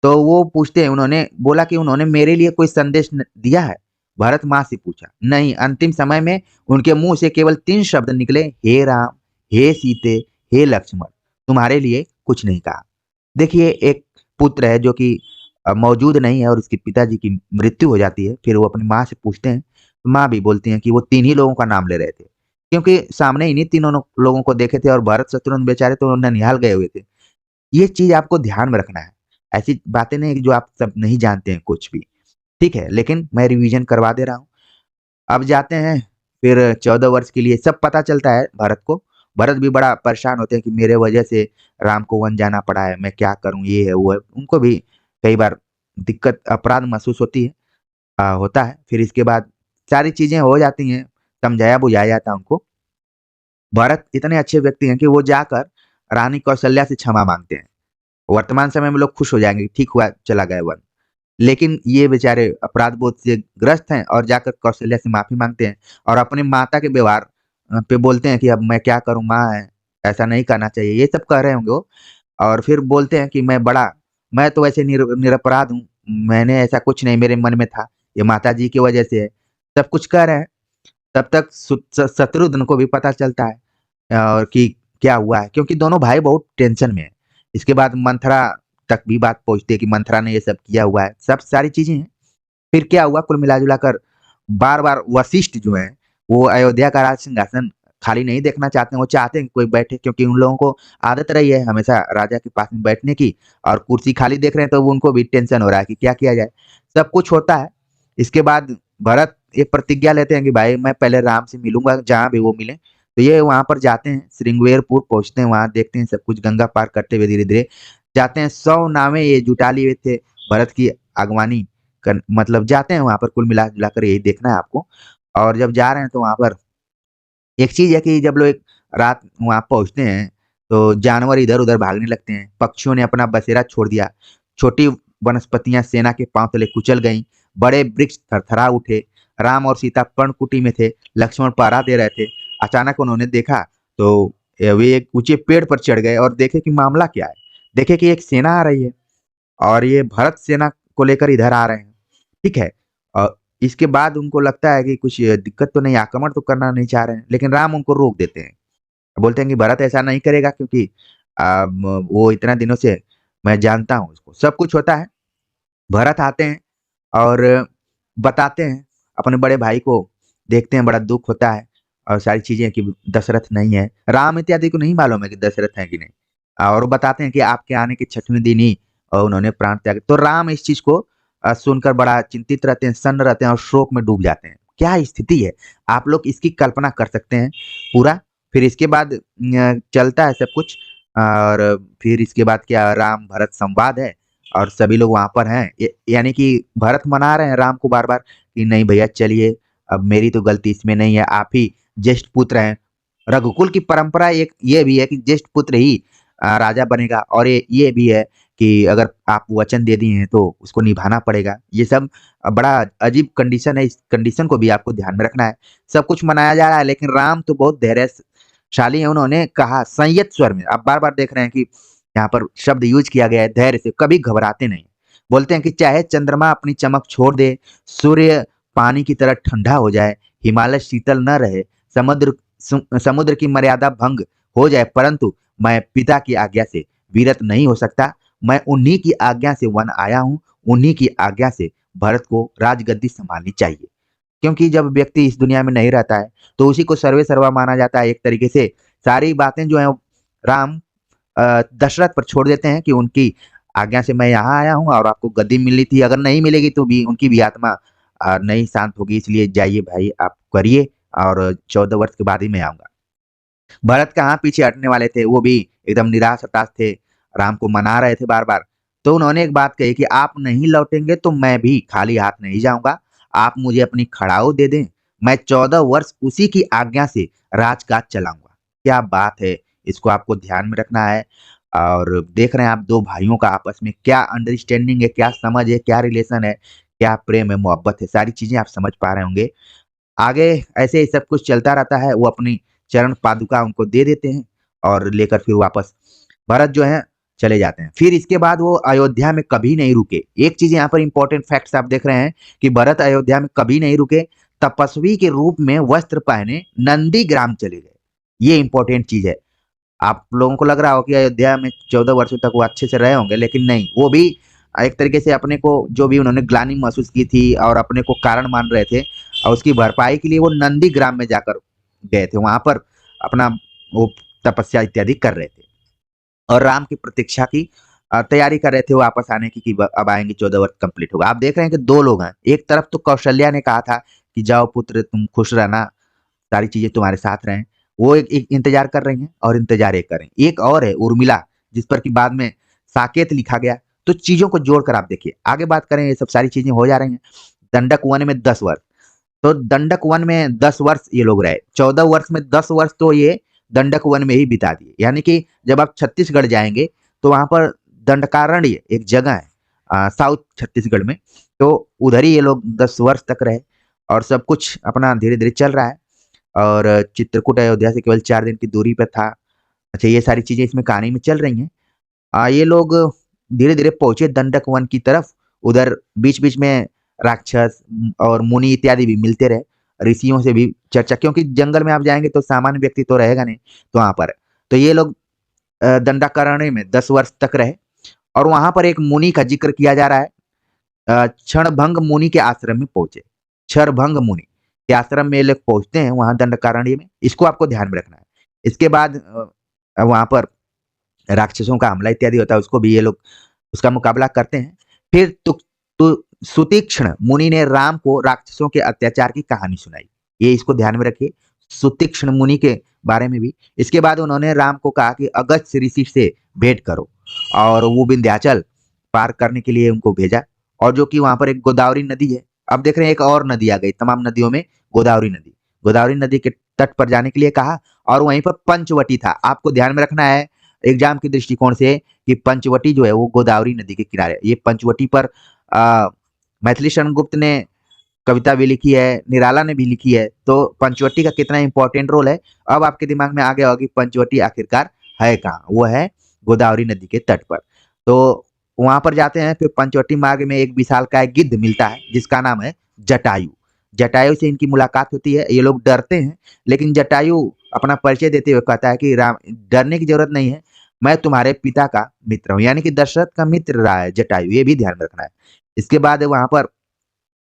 तो वो पूछते हैं, उन्होंने बोला कि उन्होंने मेरे लिए कोई संदेश दिया है? भरत माँ से पूछा। नहीं, अंतिम समय में उनके मुंह से केवल 3 शब्द निकले, हे राम, हे सीते, हे लक्ष्मण, तुम्हारे लिए कुछ नहीं कहा। देखिए एक पुत्र है जो कि मौजूद नहीं है और उसके पिताजी की मृत्यु हो जाती है। फिर वो अपनी माँ से पूछते हैं, तो माँ भी बोलती हैं कि वो 3 ही लोगों का नाम ले रहे थे क्योंकि सामने इन्हीं तीनों लोगों को देखे थे। और भरत शत्रुघ्न बेचारे तो ननिहाल गए हुए थे। ये चीज आपको ध्यान में रखना है। ऐसी बातें नहीं जो आप सब नहीं जानते हैं कुछ भी, ठीक है, लेकिन मैं रिवीजन करवा दे रहा हूँ। अब जाते हैं, फिर 14 वर्ष के लिए सब पता चलता है भरत को। भरत भी बड़ा परेशान होते हैं कि मेरे वजह से राम को वन जाना पड़ा है, मैं क्या करूं, ये है वो है। उनको भी कई बार दिक्कत, अपराध महसूस होती है, होता है। फिर इसके बाद सारी चीजें हो जाती हैं, समझाया बुझाया जाता है उनको। भरत इतने अच्छे व्यक्ति हैं कि वो जाकर रानी कौशल्या से क्षमा मांगते हैं। वर्तमान समय में लोग खुश हो जाएंगे, ठीक हुआ चला गया वन। लेकिन ये बेचारे अपराध बोध से ग्रस्त हैं और जाकर कौशल्या से माफी मांगते हैं। और अपने माता के व्यवहार पे बोलते हैं कि अब मैं क्या करूं, माँ है, ऐसा नहीं करना चाहिए, ये सब कह रहे होंगे वो। और फिर बोलते हैं कि मैं तो वैसे निरपराध हूँ, मैंने ऐसा कुछ नहीं मेरे मन में था, ये माता जी की वजह से है, सब कुछ कह रहे हैं। तब तक शत्रुघ्न को भी पता चलता है और कि क्या हुआ है, क्योंकि दोनों भाई बहुत टेंशन में है। इसके बाद मंथरा तक भी बात पहुंचती है कि मंथरा ने ये सब किया हुआ है, सब सारी चीजें हैं। फिर क्या हुआ, कुल मिला जुला कर बार बार वशिष्ठ जो है वो अयोध्या का राज सिंहासन खाली नहीं देखना चाहते हैं। वो चाहते हैं कि कोई बैठे, क्योंकि उन लोगों को आदत रही है हमेशा राजा के पास में बैठने की। और कुर्सी खाली देख रहे हैं तो वो उनको भी टेंशन हो रहा है कि क्या किया जाए। सब कुछ होता है। इसके बाद भरत एक प्रतिज्ञा लेते हैं कि भाई मैं पहले राम से मिलूंगा जहां भी वो मिले। तो ये वहां पर जाते हैं, श्रृंगवेरपुर पहुंचते हैं, वहां देखते हैं सब कुछ, गंगा पार करते हुए धीरे धीरे जाते हैं। 100 नावें ये जुटा लिए हुए थे भरत की अगवानी मतलब जाते हैं वहां पर। कुल मिला जुलाकर यही देखना है आपको। और जब जा रहे हैं तो वहां पर एक चीज है कि जब लोग रात वहां पहुंचते हैं तो जानवर इधर उधर भागने लगते हैं, पक्षियों ने अपना बसेरा छोड़ दिया, छोटी वनस्पतियां सेना के पांव तले कुचल गईं, बड़े वृक्ष थरथरा उठे। राम और सीता पर्णकुटी में थे, लक्ष्मण पहरा दे रहे थे। अचानक उन्होंने देखा तो वे एक ऊंचे पेड़ पर चढ़ गए और देखे कि मामला क्या है। देखे कि एक सेना आ रही है और ये भरत सेना को लेकर इधर आ रहे हैं, ठीक है। इसके बाद उनको लगता है कि कुछ दिक्कत तो नहीं, आक्रमण तो करना नहीं चाह रहे हैं, लेकिन राम उनको रोक देते हैं। बोलते हैं कि भरत ऐसा नहीं करेगा क्योंकि वो इतना दिनों से मैं जानता हूँ उसको। सब कुछ होता है, भरत आते हैं और बताते हैं अपने बड़े भाई को, देखते हैं बड़ा दुख होता है और सारी चीजें कि दशरथ नहीं है। राम इत्यादि को नहीं मालूम है कि दशरथ है कि नहीं, और बताते हैं कि आपके आने के 6वें दिन ही उन्होंने प्राण त्याग। तो राम इस चीज को सुनकर बड़ा चिंतित रहते हैं, सन्न रहते हैं और शोक में डूब जाते हैं। क्या स्थिति है, आप लोग इसकी कल्पना कर सकते हैं पूरा। फिर इसके बाद चलता है सब कुछ, और फिर इसके बाद क्या, राम भरत संवाद है और सभी लोग वहां पर हैं। यानी कि भरत मना रहे हैं राम को बार बार कि नहीं भैया चलिए, अब मेरी तो गलती इसमें नहीं है, आप ही ज्येष्ठ पुत्र हैं। रघुकुल की परंपरा एक ये भी है कि ज्येष्ठ पुत्र ही राजा बनेगा, और ये भी है कि अगर आप वचन दे दिए हैं तो उसको निभाना पड़ेगा। ये सब बड़ा अजीब कंडीशन है, इस कंडीशन को भी आपको ध्यान में रखना है। सब कुछ मनाया जा रहा है, लेकिन राम तो बहुत धैर्यशाली है। उन्होंने कहा संयत स्वर में, आप बार बार देख रहे हैं कि यहाँ पर शब्द यूज किया गया है धैर्य से, कभी घबराते नहीं। बोलते हैं कि चाहे चंद्रमा अपनी चमक छोड़ दे, सूर्य पानी की तरह ठंडा हो जाए, हिमालय शीतल न रहे, समुद्र समुद्र की मर्यादा भंग हो जाए, परंतु मैं पिता की आज्ञा से विरत नहीं हो सकता। मैं उन्हीं की आज्ञा से वन आया हूँ, उन्हीं की आज्ञा से भरत को राजगद्दी संभालनी चाहिए। क्योंकि जब व्यक्ति इस दुनिया में नहीं रहता है तो उसी को सर्वे सर्वा माना जाता है। एक तरीके से सारी बातें जो है राम दशरथ पर छोड़ देते हैं कि उनकी आज्ञा से मैं यहाँ आया हूँ और आपको गद्दी मिलनी थी, अगर नहीं मिलेगी तो भी उनकी भी आत्मा नहीं शांत होगी, इसलिए जाइए भाई आप करिए, और 14 वर्ष के बाद ही मैं आऊंगा। भरत कहाँ पीछे हटने वाले थे, वो भी एकदम निराश हताश थे, राम को मना रहे थे बार बार। तो उन्होंने एक बात कही कि आप नहीं लौटेंगे तो मैं भी खाली हाथ नहीं जाऊंगा, आप मुझे अपनी खड़ाऊ दे दें, मैं 14 वर्ष उसी की आज्ञा से राजकाज चलाऊंगा। क्या बात है, इसको आपको ध्यान में रखना है। और देख रहे हैं आप दो भाइयों का आपस में क्या अंडरस्टैंडिंग है, क्या समझ है, क्या रिलेशन है, क्या प्रेम है, मोहब्बत है, सारी चीजें आप समझ पा रहे होंगे। आगे ऐसे ही सब कुछ चलता रहता है। वो अपनी चरण पादुका उनको दे देते हैं और लेकर फिर वापस भरत जो है चले जाते हैं। फिर इसके बाद वो अयोध्या में कभी नहीं रुके। एक चीज यहाँ पर इंपॉर्टेंट फैक्ट्स आप देख रहे हैं कि भरत अयोध्या में कभी नहीं रुके, तपस्वी के रूप में वस्त्र पहने नंदी ग्राम चले गए। ये इंपॉर्टेंट चीज है। आप लोगों को लग रहा हो कि अयोध्या में 14 वर्षों तक वो अच्छे से रहे होंगे, लेकिन नहीं, वो भी एक तरीके से अपने को जो भी उन्होंने ग्लानि महसूस की थी और अपने को कारण मान रहे थे, और उसकी भरपाई के लिए वो नंदी ग्राम में जाकर गए थे, वहां पर अपना वो तपस्या इत्यादि कर रहे थे और राम की प्रतीक्षा की तैयारी कर रहे थे वापस आने की कि अब आएंगे, 14 वर्ष कंप्लीट होगा। आप देख रहे हैं कि दो लोग हैं। एक तरफ तो कौशल्या ने कहा था कि जाओ पुत्र तुम खुश रहना, सारी चीजें तुम्हारे साथ रहें, वो एक इंतजार कर रही हैं, और इंतजार एक कर रही हैं। एक और है उर्मिला, जिस पर कि बाद में साकेत लिखा गया। तो चीजों को जोड़कर आप देखिए, आगे बात करें, ये सब सारी चीजें हो जा रही हैं। दंडक वन में 10 वर्ष, तो दंडक वन में 10 वर्ष ये लोग रहे, 14 वर्ष में 10 वर्ष तो ये दंडक वन में ही बिता दिए। यानी कि जब आप छत्तीसगढ़ जाएंगे तो वहां पर दंडकारण्य एक जगह है साउथ छत्तीसगढ़ में, तो उधर ही ये लोग 10 वर्ष तक रहे और सब कुछ अपना धीरे धीरे चल रहा है। और चित्रकूट अयोध्या से केवल 4 दिन की दूरी पर था। अच्छा, ये सारी चीजें इसमें कहानी में चल रही हैं। ये लोग धीरे धीरे पहुंचे दंडक वन की तरफ। उधर बीच बीच में राक्षस और मुनि इत्यादि भी मिलते रहे, ऋषियों से भी चर्चा, क्योंकि जंगल में आप जाएंगे तो सामान्य व्यक्ति तो रहेगा नहीं, तो वहां पर तो ये लोग दंडाकारण्य में 10 वर्ष तक रहे। और वहां पर एक मुनि का जिक्र किया जा रहा है। क्षणभंग मुनि के आश्रम में पहुंचे, क्षणभंग मुनि के आश्रम में ये लोग पहुंचते हैं वहां दंडकारण्य में। इसको आपको ध्यान में रखना है। इसके बाद वहां पर राक्षसों का हमला इत्यादि होता है, उसको भी ये लोग उसका मुकाबला करते हैं। फिर सुतीक्ष्ण मुनि ने राम को राक्षसों के अत्याचार की कहानी सुनाई। ये इसको ध्यान में रखिए, सुतीक्ष्ण मुनि के बारे में भी। इसके बाद उन्होंने राम को कहा कि अगस्त्य ऋषि से भेंट करो, और वो विंध्याचल पार करने के लिए उनको भेजा, और जो कि वहां पर एक गोदावरी नदी है। अब देख रहे हैं एक और नदी आ गई तमाम नदियों में, गोदावरी नदी। गोदावरी नदी के तट पर जाने के लिए कहा, और वहीं पर पंचवटी था। आपको ध्यान में रखना है एग्जाम के दृष्टिकोण से कि पंचवटी जो है वो गोदावरी नदी के किनारे। ये पंचवटी पर मैथिली शरण गुप्त ने कविता भी लिखी है, निराला ने भी लिखी है। तो पंचवटी का कितना इंपॉर्टेंट रोल है, अब आपके दिमाग में आ गया होगा कि पंचवटी आखिरकार है कहाँ। वो है गोदावरी नदी के तट पर। तो वहां पर जाते हैं। फिर पंचवटी मार्ग में एक विशालकाय गिद्ध मिलता है जिसका नाम है जटायु। जटायु से इनकी मुलाकात होती है, ये लोग डरते हैं, लेकिन जटायु अपना परिचय देते हुए कहता है कि राम, डरने की जरूरत नहीं है, मैं तुम्हारे पिता का मित्र हूँ, यानी कि दशरथ का मित्र रहा है जटायु, ये भी ध्यान रखना है। इसके बाद वहां पर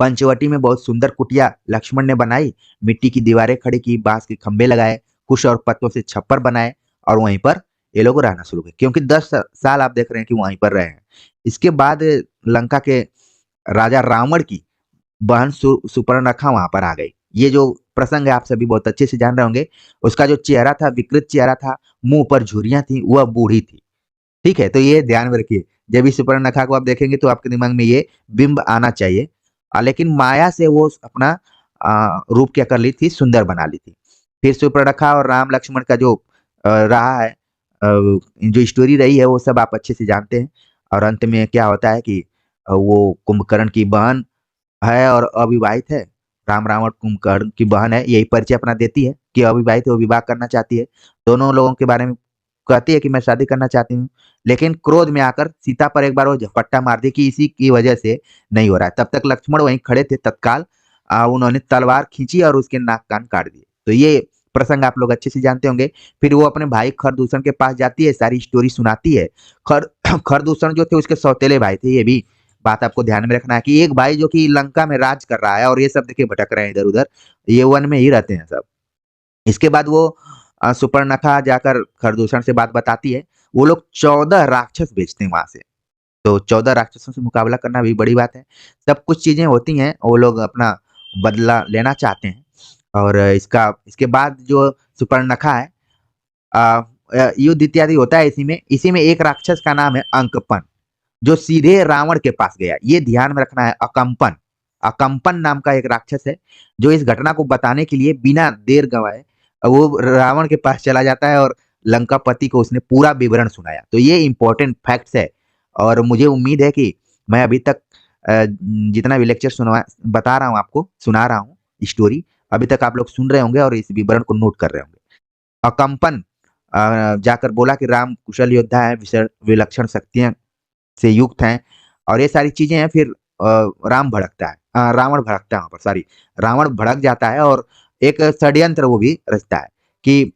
पंचवटी में बहुत सुंदर कुटिया लक्ष्मण ने बनाई, मिट्टी की दीवारें खड़ी की, बांस के खंभे लगाए, कुश और पत्तों से छप्पर बनाए, और वहीं पर ये लोग रहना शुरू किए, क्योंकि 10 साल आप देख रहे हैं कि वहीं पर रहे हैं। इसके बाद लंका के राजा रावण की बहन सुपर्णखा वहां पर आ गई। ये जो प्रसंग है आप सभी बहुत अच्छे से जान रहे होंगे। उसका जो चेहरा था, विकृत चेहरा था, मुंह पर झुर्रियां थी, वह बूढ़ी थी। ठीक है, तो ये ध्यान में रखिए, जब इस सुपर्णखा को आप देखेंगे तो आपके दिमाग में ये बिंब आना चाहिए। लेकिन माया से वो अपना रूप क्या कर ली थी, सुंदर बना ली थी। फिर सुपर्णखा और राम लक्ष्मण का जो रहा है, जो स्टोरी रही है, वो सब आप अच्छे से जानते हैं। और अंत में क्या होता है कि वो कुंभकर्ण की बहन है और अविवाहित है। राम रावण कुंभकर्ण की बहन है, यही परिचय अपना देती है कि अविवाहित है, वो विवाह करना चाहती है। दोनों लोगों के बारे में कहती है कि मैं शादी करना चाहती हूँ, लेकिन क्रोध में आकर सीता पर एक बार वो झपट्टा मार दी कि इसी की वजह से नहीं हो रहा है। तब तक लक्ष्मण वहीं खड़े थे, तत्काल उन्होंने तलवार खींची और उसके नाक कान काट दिए। तो ये प्रसंग आप लोग अच्छे से जानते होंगे। फिर वो अपने भाई खरदूषण के पास जाती है, सारी स्टोरी सुनाती है। खर खरदूषण जो थे उसके सौतेले भाई थे, ये भी बात आपको ध्यान में रखना है कि एक भाई जो कि लंका में राज कर रहा है और ये सब देखिए भटक रहे हैं इधर उधर, ये वन में ही रहते हैं सब। इसके बाद वो सुपर्णखा जाकर खरदूषण से बात बताती है। वो लोग 14 राक्षस भेजते हैं वहां से। तो 14 राक्षसों से मुकाबला करना भी बड़ी बात है। सब कुछ चीजें होती हैं, वो लोग अपना बदला लेना चाहते हैं। और इसका इसके बाद जो सुपर्णखा है, युद्ध इत्यादि होता है इसी में एक राक्षस का नाम है अंकपन, जो सीधे रावण के पास गया। ये ध्यान में रखना है, अकंपन। अकंपन नाम का एक राक्षस है, जो इस घटना को बताने के लिए बिना देर गंवाए वो रावण के पास चला जाता है और लंकापति को उसने पूरा विवरण सुनाया। तो ये इंपॉर्टेंट फैक्ट्स है। और मुझे उम्मीद है कि मैं अभी तक जितना भी लेक्चर सुनवा बता रहा हूँ, आपको सुना रहा हूँ स्टोरी, अभी तक आप लोग सुन रहे होंगे और इस विवरण को नोट कर रहे होंगे। अकंपन जाकर बोला कि राम कुशल योद्धा है, विलक्षण शक्तियां से युक्त हैं, और ये सारी चीजें हैं। फिर राम भड़कता है, रावण भड़कता है वहां पर, सॉरी, रावण भड़क जाता है और एक षड्यंत्र वो भी रचता है कि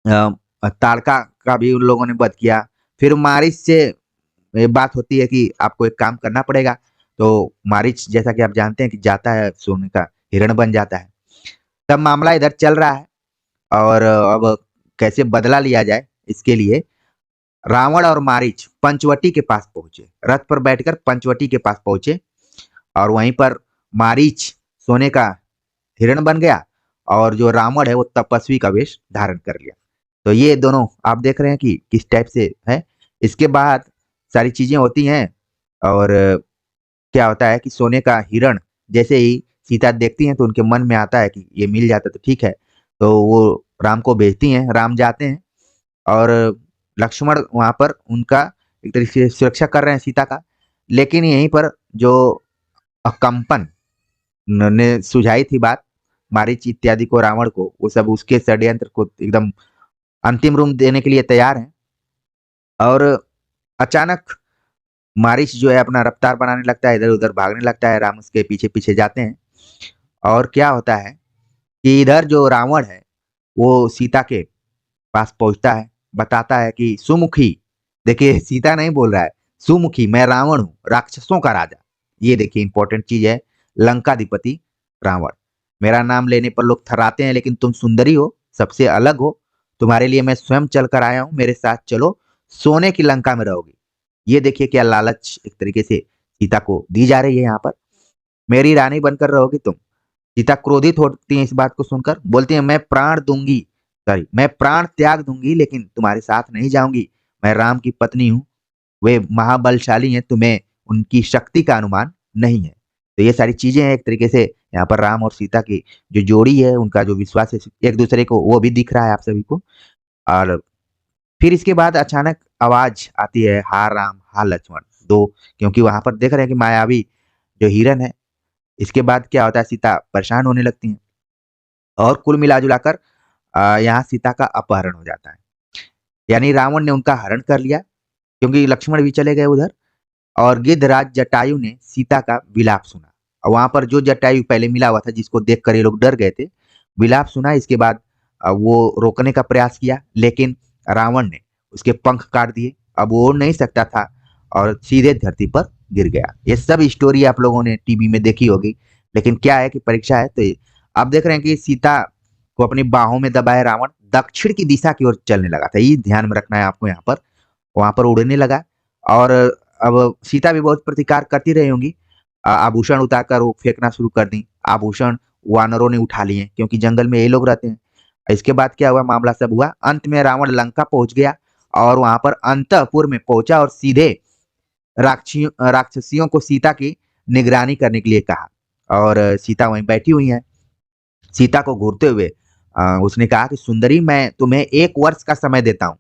ताड़का का भी उन लोगों ने वध किया। फिर मारिच से ये बात होती है कि आपको एक काम करना पड़ेगा। तो मारिच, जैसा कि आप जानते हैं, कि जाता है, सोने का हिरण बन जाता है। तब मामला इधर चल रहा है, और अब कैसे बदला लिया जाए, इसके लिए रावण और मारीच पंचवटी के पास पहुंचे, रथ पर बैठकर पंचवटी के पास पहुंचे। और वहीं पर मारीच सोने का हिरण बन गया, और जो रावण है वो तपस्वी का वेश धारण कर लिया। तो ये दोनों आप देख रहे हैं कि किस टाइप से है। इसके बाद सारी चीजें होती हैं, और क्या होता है कि सोने का हिरण जैसे ही सीता देखती हैं तो उनके मन में आता है कि ये मिल जाता तो ठीक है। तो वो राम को भेजती हैं, राम जाते हैं, और लक्ष्मण वहां पर उनका एक तरीके से सुरक्षा कर रहे हैं, सीता का। लेकिन यहीं पर जो अकंपन ने सुझाई थी बात मारीच इत्यादि को, रावण को, वो सब उसके षड्यंत्र को एकदम अंतिम रूप देने के लिए तैयार हैं। और अचानक मारीच जो है अपना रफ्तार बनाने लगता है, इधर उधर भागने लगता है, राम उसके पीछे पीछे जाते हैं। और क्या होता है कि इधर जो रावण है वो सीता के पास पहुंचता है, बताता है कि सुमुखी, देखिए सीता नहीं बोल रहा है, सुमुखी, मैं रावण हूँ, राक्षसों का राजा। ये देखिए इंपॉर्टेंट चीज है, लंकाधिपति रावण। मेरा नाम लेने पर लोग थर्राते हैं, लेकिन तुम सुंदरी हो, सबसे अलग हो, तुम्हारे लिए मैं स्वयं चल कर आया हूँ, मेरे साथ चलो, सोने की लंका में रहोगी। ये देखिए क्या लालच एक तरीके से सीता को दी जा रही है यहाँ पर, मेरी रानी बनकर रहोगी तुम। सीता क्रोधित होती है इस बात को सुनकर, बोलती है मैं प्राण दूंगी, सॉरी, मैं प्राण त्याग दूंगी, लेकिन तुम्हारे साथ नहीं जाऊंगी। मैं राम की पत्नी हूँ, वे महाबलशाली हैं, तुम्हें उनकी शक्ति का अनुमान नहीं है। तो ये सारी चीजें हैं, एक तरीके से यहाँ पर राम और सीता की जो जोड़ी है, उनका जो विश्वास है एक दूसरे को, वो भी दिख रहा है आप सभी को। और फिर इसके बाद अचानक आवाज आती है, हा राम हा लक्ष्मण दो, क्योंकि वहां पर देख रहे हैं कि मायावी जो हिरन है। इसके बाद क्या होता है, सीता परेशान होने लगती है, और कुल मिला जुलाकर यहाँ सीता का अपहरण हो जाता है। यानी रावण ने उनका हरण कर लिया, क्योंकि लक्ष्मण भी चले गए उधर। और गिद्धराज जटायु ने सीता का विलाप सुना। वहां पर जो जटायु पहले मिला हुआ था, जिसको देखकर ये लोग डर गए थे, विलाप सुना। इसके बाद वो रोकने का प्रयास किया, लेकिन रावण ने उसके पंख काट दिए। अब वो उड़ नहीं सकता था और सीधे धरती पर गिर गया। ये सब स्टोरी आप लोगों ने टीवी में देखी होगी, लेकिन क्या है कि परीक्षा है, तो आप देख रहे हैं कि सीता को अपनी बाहों में दबाए रावण दक्षिण की दिशा की ओर चलने लगा था। ये ध्यान में रखना है आपको यहाँ पर। वहां पर उड़ने लगा और अब सीता भी बहुत प्रतिकार करती रही होंगी। आभूषण उतारकर वो फेंकना शुरू कर दी। आभूषण वानरों ने उठा लिए, क्योंकि जंगल में ये लोग रहते हैं। इसके बाद क्या हुआ, मामला सब हुआ। अंत में रावण लंका पहुंच गया और वहां पर अंतःपुर में पहुंचा और सीधे राक्षसियों को सीता की निगरानी करने के लिए कहा। और सीता वहीं बैठी हुई है। सीता को घूरते हुए उसने कहा कि सुंदरी, मैं तुम्हें 1 वर्ष का समय देता हूँ।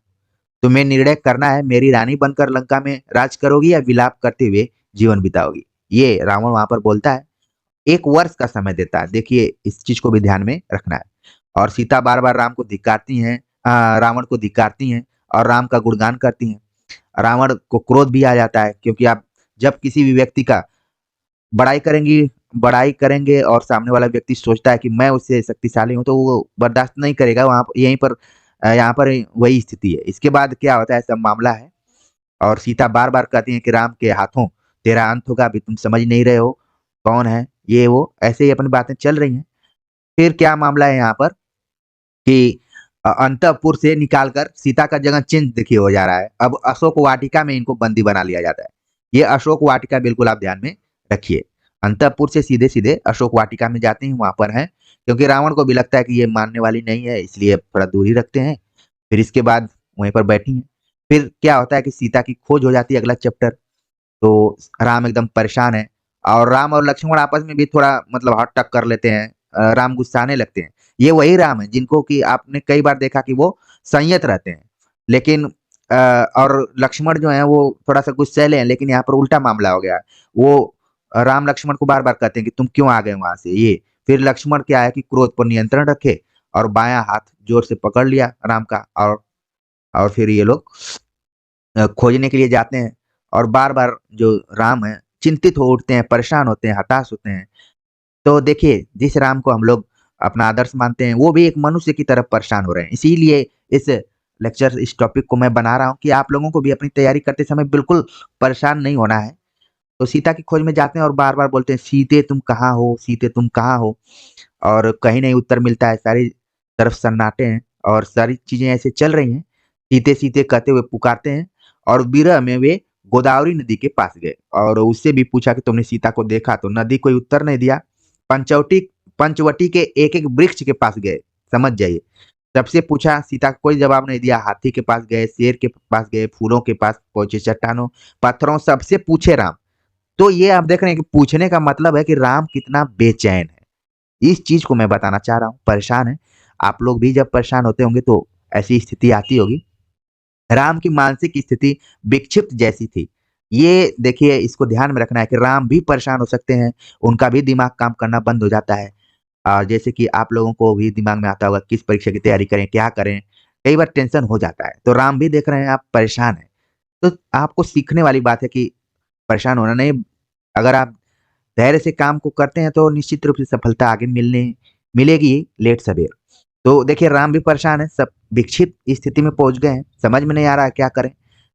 तुम्हें निर्णय करना है, मेरी रानी बनकर लंका में राज करोगी या विलाप करते हुए जीवन बिताओगी। ये रावण वहां पर बोलता है, 1 वर्ष का समय देता है। देखिए, इस चीज को भी ध्यान में रखना है। और सीता बार बार राम को धिक्कारती हैं, रावण को धिक्कारती हैं और राम का गुणगान करती हैं। रावण को क्रोध भी आ जाता है, क्योंकि आप जब किसी भी व्यक्ति का बड़ाई करेंगे और सामने वाला व्यक्ति सोचता है कि मैं उससे शक्तिशाली हूं, तो वो बर्दाश्त नहीं करेगा। वहां यहीं पर यहाँ पर वही स्थिति है। इसके बाद क्या होता है, सब मामला है। और सीता बार बार कहती है कि राम के हाथों तेरा अंत होगा, अभी तुम समझ नहीं रहे हो कौन है ये वो। ऐसे ही अपनी बातें चल रही हैं। फिर क्या मामला है यहाँ पर कि अंतःपुर से निकालकर सीता का जगह चेंज देखिए हो जा रहा है। अब अशोक वाटिका में इनको बंदी बना लिया जाता है। ये अशोक वाटिका बिल्कुल आप ध्यान में रखिए। अंतःपुर से सीधे सीधे अशोक वाटिका में जाते हैं, वहां पर हैं, क्योंकि रावण को भी लगता है कि ये मानने वाली नहीं है, इसलिए थोड़ा दूरी रखते हैं। फिर इसके बाद वहीं पर बैठी हैं। फिर क्या होता है कि सीता की खोज हो जाती है, अगला चैप्टर। तो राम एकदम परेशान है और राम और लक्ष्मण आपस में भी थोड़ा मतलब हट टक कर लेते हैं। राम गुस्साने लगते हैं। ये वही राम है जिनको कि आपने कई बार देखा कि वो संयत रहते हैं, लेकिन और लक्ष्मण जो है वो थोड़ा सा गुस्सैले हैं, लेकिन यहाँ पर उल्टा मामला हो गया है। वो राम लक्ष्मण को बार बार कहते हैं कि तुम क्यों आ गए वहां से। ये फिर लक्ष्मण क्या है कि क्रोध पर नियंत्रण रखे और बायां हाथ जोर से पकड़ लिया राम का। और फिर ये लोग खोजने के लिए जाते हैं। और बार बार जो राम है चिंतित हो उठते हैं, परेशान होते हैं, हताश होते हैं। तो देखिए, जिस राम को हम लोग अपना आदर्श मानते हैं, वो भी एक मनुष्य की तरफ परेशान हो रहे हैं। इसीलिए इस टॉपिक को मैं बना रहा हूँ कि आप लोगों को भी अपनी तैयारी करते समय बिल्कुल परेशान नहीं होना है। तो सीता की खोज में जाते हैं और बार बार बोलते हैं, सीते तुम कहाँ हो, सीते तुम कहाँ हो। और कहीं नहीं उत्तर मिलता है। सारी तरफ सन्नाटे हैं और सारी चीजें ऐसे चल रही हैं। सीते सीते कहते हुए पुकारते हैं और विरह में वे गोदावरी नदी के पास गए और उससे भी पूछा कि तुमने सीता को देखा, तो नदी कोई उत्तर नहीं दिया। पंचवटी पंचवटी के एक एक वृक्ष के पास गए, समझ जाइए। सबसे पूछा, सीता को कोई जवाब नहीं दिया। हाथी के पास गए, शेर के पास गए, फूलों के पास पहुंचे, चट्टानों पत्थरों सबसे पूछे राम। तो ये आप देख रहे हैं कि पूछने का मतलब है कि राम कितना बेचैन है। इस चीज को मैं बताना चाह रहा हूँ, परेशान है। आप लोग भी जब परेशान होते होंगे तो ऐसी स्थिति आती होगी। राम की मानसिक स्थिति विक्षिप्त जैसी थी। ये देखिए, इसको ध्यान में रखना है कि राम भी परेशान हो सकते हैं। उनका भी दिमाग काम करना बंद हो जाता है। जैसे कि आप लोगों को भी दिमाग में आता होगा किस परीक्षा की तैयारी करें, क्या करें। कई बार टेंशन हो जाता है। तो राम भी देख रहे हैं आप परेशान हैं। तो आपको सीखने वाली बात है कि परेशान होना नहीं। अगर आप धैर्य से काम को करते हैं तो निश्चित रूप से सफलता आगे मिलेगी, लेट सवेर। तो देखिए, राम भी परेशान है, सब विक्षिप्त स्थिति में पहुंच गए हैं, समझ में नहीं आ रहा है क्या करें।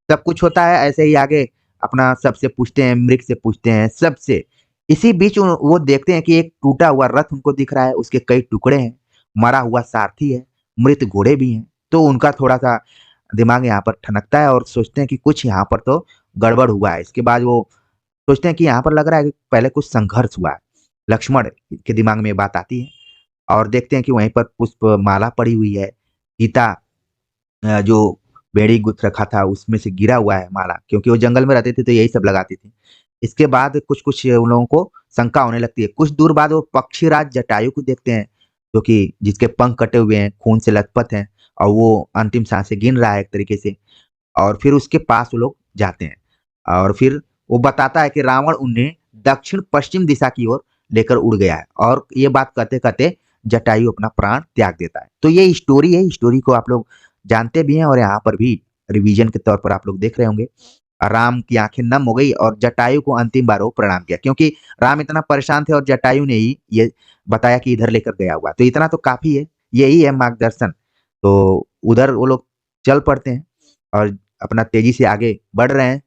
सब कुछ होता है ऐसे ही आगे। अपना सबसे पूछते हैं, मृग से पूछते हैं, सबसे। इसी बीच वो देखते हैं कि एक टूटा हुआ रथ उनको दिख रहा है, उसके कई टुकड़े हैं, मरा हुआ सारथी है, मृत घोड़े भी हैं। तो उनका थोड़ा सा दिमाग यहाँ पर ठनकता है और सोचते हैं कि कुछ यहाँ पर तो गड़बड़ हुआ है। इसके बाद वो सोचते हैं कि यहाँ पर लग रहा है कि पहले कुछ संघर्ष हुआ है। लक्ष्मण के दिमाग में ये बात आती है और देखते हैं कि वहीं पर पुष्प माला पड़ी हुई है। सीता जो बेड़ी गुथ रखा था उसमें से गिरा हुआ है माला, क्योंकि वो जंगल में रहते थे तो यही सब लगाती थी। इसके बाद कुछ कुछ उन लोगों को शंका होने लगती है। कुछ दूर बाद वो पक्षीराज जटायु को देखते हैं, जो कि जिसके पंख कटे हुए हैं, खून से लथपथ हैं और वो अंतिम सांसें गिन रहा है एक तरीके से। और फिर उसके पास वो लोग जाते हैं और फिर वो बताता है कि रावण उन्हें दक्षिण पश्चिम दिशा की ओर लेकर उड़ गया है। और ये बात कहते कहते जटायु अपना प्राण त्याग देता है। तो ये स्टोरी है। स्टोरी को आप लोग जानते भी हैं और यहाँ पर भी रिवीजन के तौर पर आप लोग देख रहे होंगे। राम की आंखें नम हो गई और जटायु को अंतिम बार वो प्रणाम किया, क्योंकि राम इतना परेशान थे और जटायु ने ही ये बताया कि इधर लेकर गया हुआ, तो इतना तो काफी है, यही है मार्गदर्शन। तो उधर वो लोग चल पड़ते हैं और अपना तेजी से आगे बढ़ रहे हैं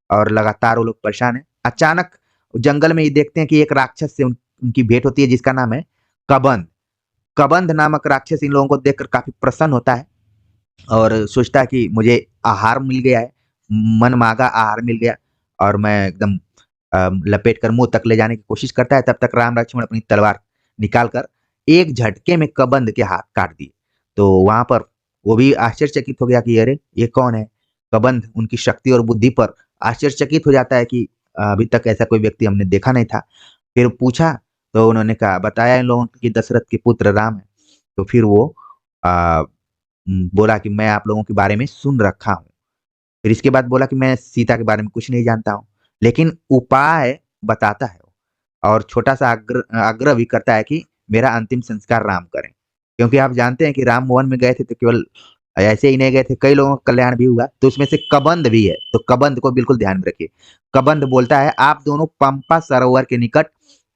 और लगातार वो लोग परेशान हैं। अचानक जंगल में ये देखते हैं कि एक राक्षस से उनकी भेंट होती है, जिसका नाम है कबंध। कबंध नामक राक्षस इन लोगों को देखकर काफी प्रसन्न होता है और सोचता है कि मुझे आहार मिल गया है, मन मांगा आहार मिल गया, और मैं एकदम लपेट कर मुंह तक ले जाने की कोशिश करता है। तब तक राम लक्ष्मण अपनी तलवार निकाल कर एक झटके में कबंध के हाथ काट दिए। तो वहां पर वो भी आश्चर्यचकित हो गया कि अरे ये कौन है। कबंध उनकी शक्ति और बुद्धि पर आश्चर्यचकित हो जाता है कि अभी तक ऐसा कोई व्यक्ति हमने देखा नहीं था। फिर पूछा तो उन्होंने कहा, बताया इन लोगों की दशरथ के पुत्र राम है। तो फिर वो आ, बोला कि मैं आप लोगों के बारे में सुन रखा हूँ। फिर इसके बाद बोला कि मैं सीता के बारे में कुछ नहीं जानता हूँ, लेकिन उपाय बताता है वो, और छोटा सा आग्रह आग्रह भी करता है कि मेरा अंतिम संस्कार राम करें। क्योंकि आप जानते हैं कि राम वन में गए थे तो केवल ऐसे ही नहीं गए थे, कई लोगों का कल्याण भी हुआ, तो उसमें से कबंध भी है, तो कबंध को बिल्कुल ध्यान में रखिए। कबंध बोलता है, आप दोनों पंपा सरोवर के निकट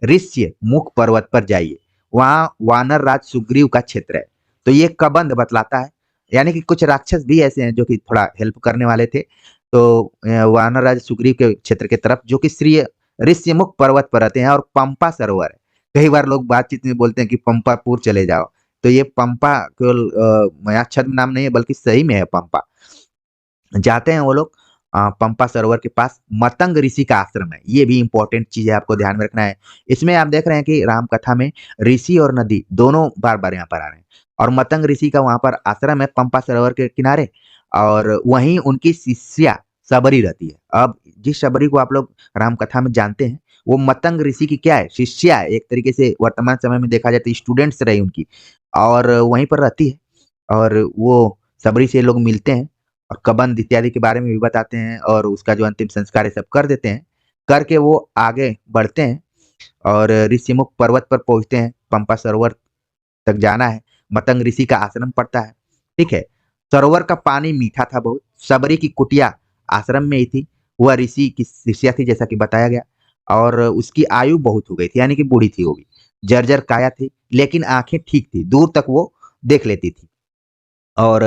ऋष्य मुख पर्वत पर जाइए, वहां वानर राज सुग्रीव का क्षेत्र है। तो ये कबंध बतलाता है, यानी कि कुछ राक्षस भी ऐसे हैं जो कि थोड़ा हेल्प करने वाले थे। तो वानर राज सुग्रीव के क्षेत्र के तरफ, जो कि श्री ऋष्यमुख पर्वत पर रहते हैं, और पंपा सरोवर है। कई बार लोग बातचीत में बोलते हैं कि पंपापुर चले जाओ, तो ये पंपा केवल यहाँ छद्म नाम नहीं है, बल्कि सही में है पंपा। जाते हैं वो लोग पंपा सरोवर के पास। मतंग ऋषि का आश्रम है, ये भी इंपॉर्टेंट चीज है, आपको ध्यान में रखना है। इसमें आप देख रहे हैं कि राम कथा में ऋषि और नदी दोनों बार बार यहाँ पर आ रहे हैं, और मतंग ऋषि का वहां पर आश्रम है पंपा सरोवर के किनारे, और वहीं उनकी शिष्या सबरी रहती है। अब जिस सबरी को आप लोग राम कथा में जानते हैं, वो मतंग ऋषि की क्या है, शिष्या है, एक तरीके से वर्तमान समय में देखा जाए तो स्टूडेंट्स रही उनकी, और वहीं पर रहती है। और वो सबरी से लोग मिलते हैं और कबंध इत्यादि के बारे में भी बताते हैं, और उसका जो अंतिम संस्कार है सब कर देते हैं। करके वो आगे बढ़ते हैं और ऋषिमुख पर्वत पर पहुंचते हैं। पंपा सरोवर तक जाना है, मतंग ऋषि का आश्रम पड़ता है। ठीक है, सरोवर का पानी मीठा था बहुत। सबरी की कुटिया आश्रम में ही थी। वह ऋषि की शिष्या थी, जैसा कि बताया गया, और उसकी आयु बहुत हो गई थी, यानी कि बूढ़ी थी वो भी। जर्जर काया थी, लेकिन आंखें ठीक थी, दूर तक वो देख लेती थी। और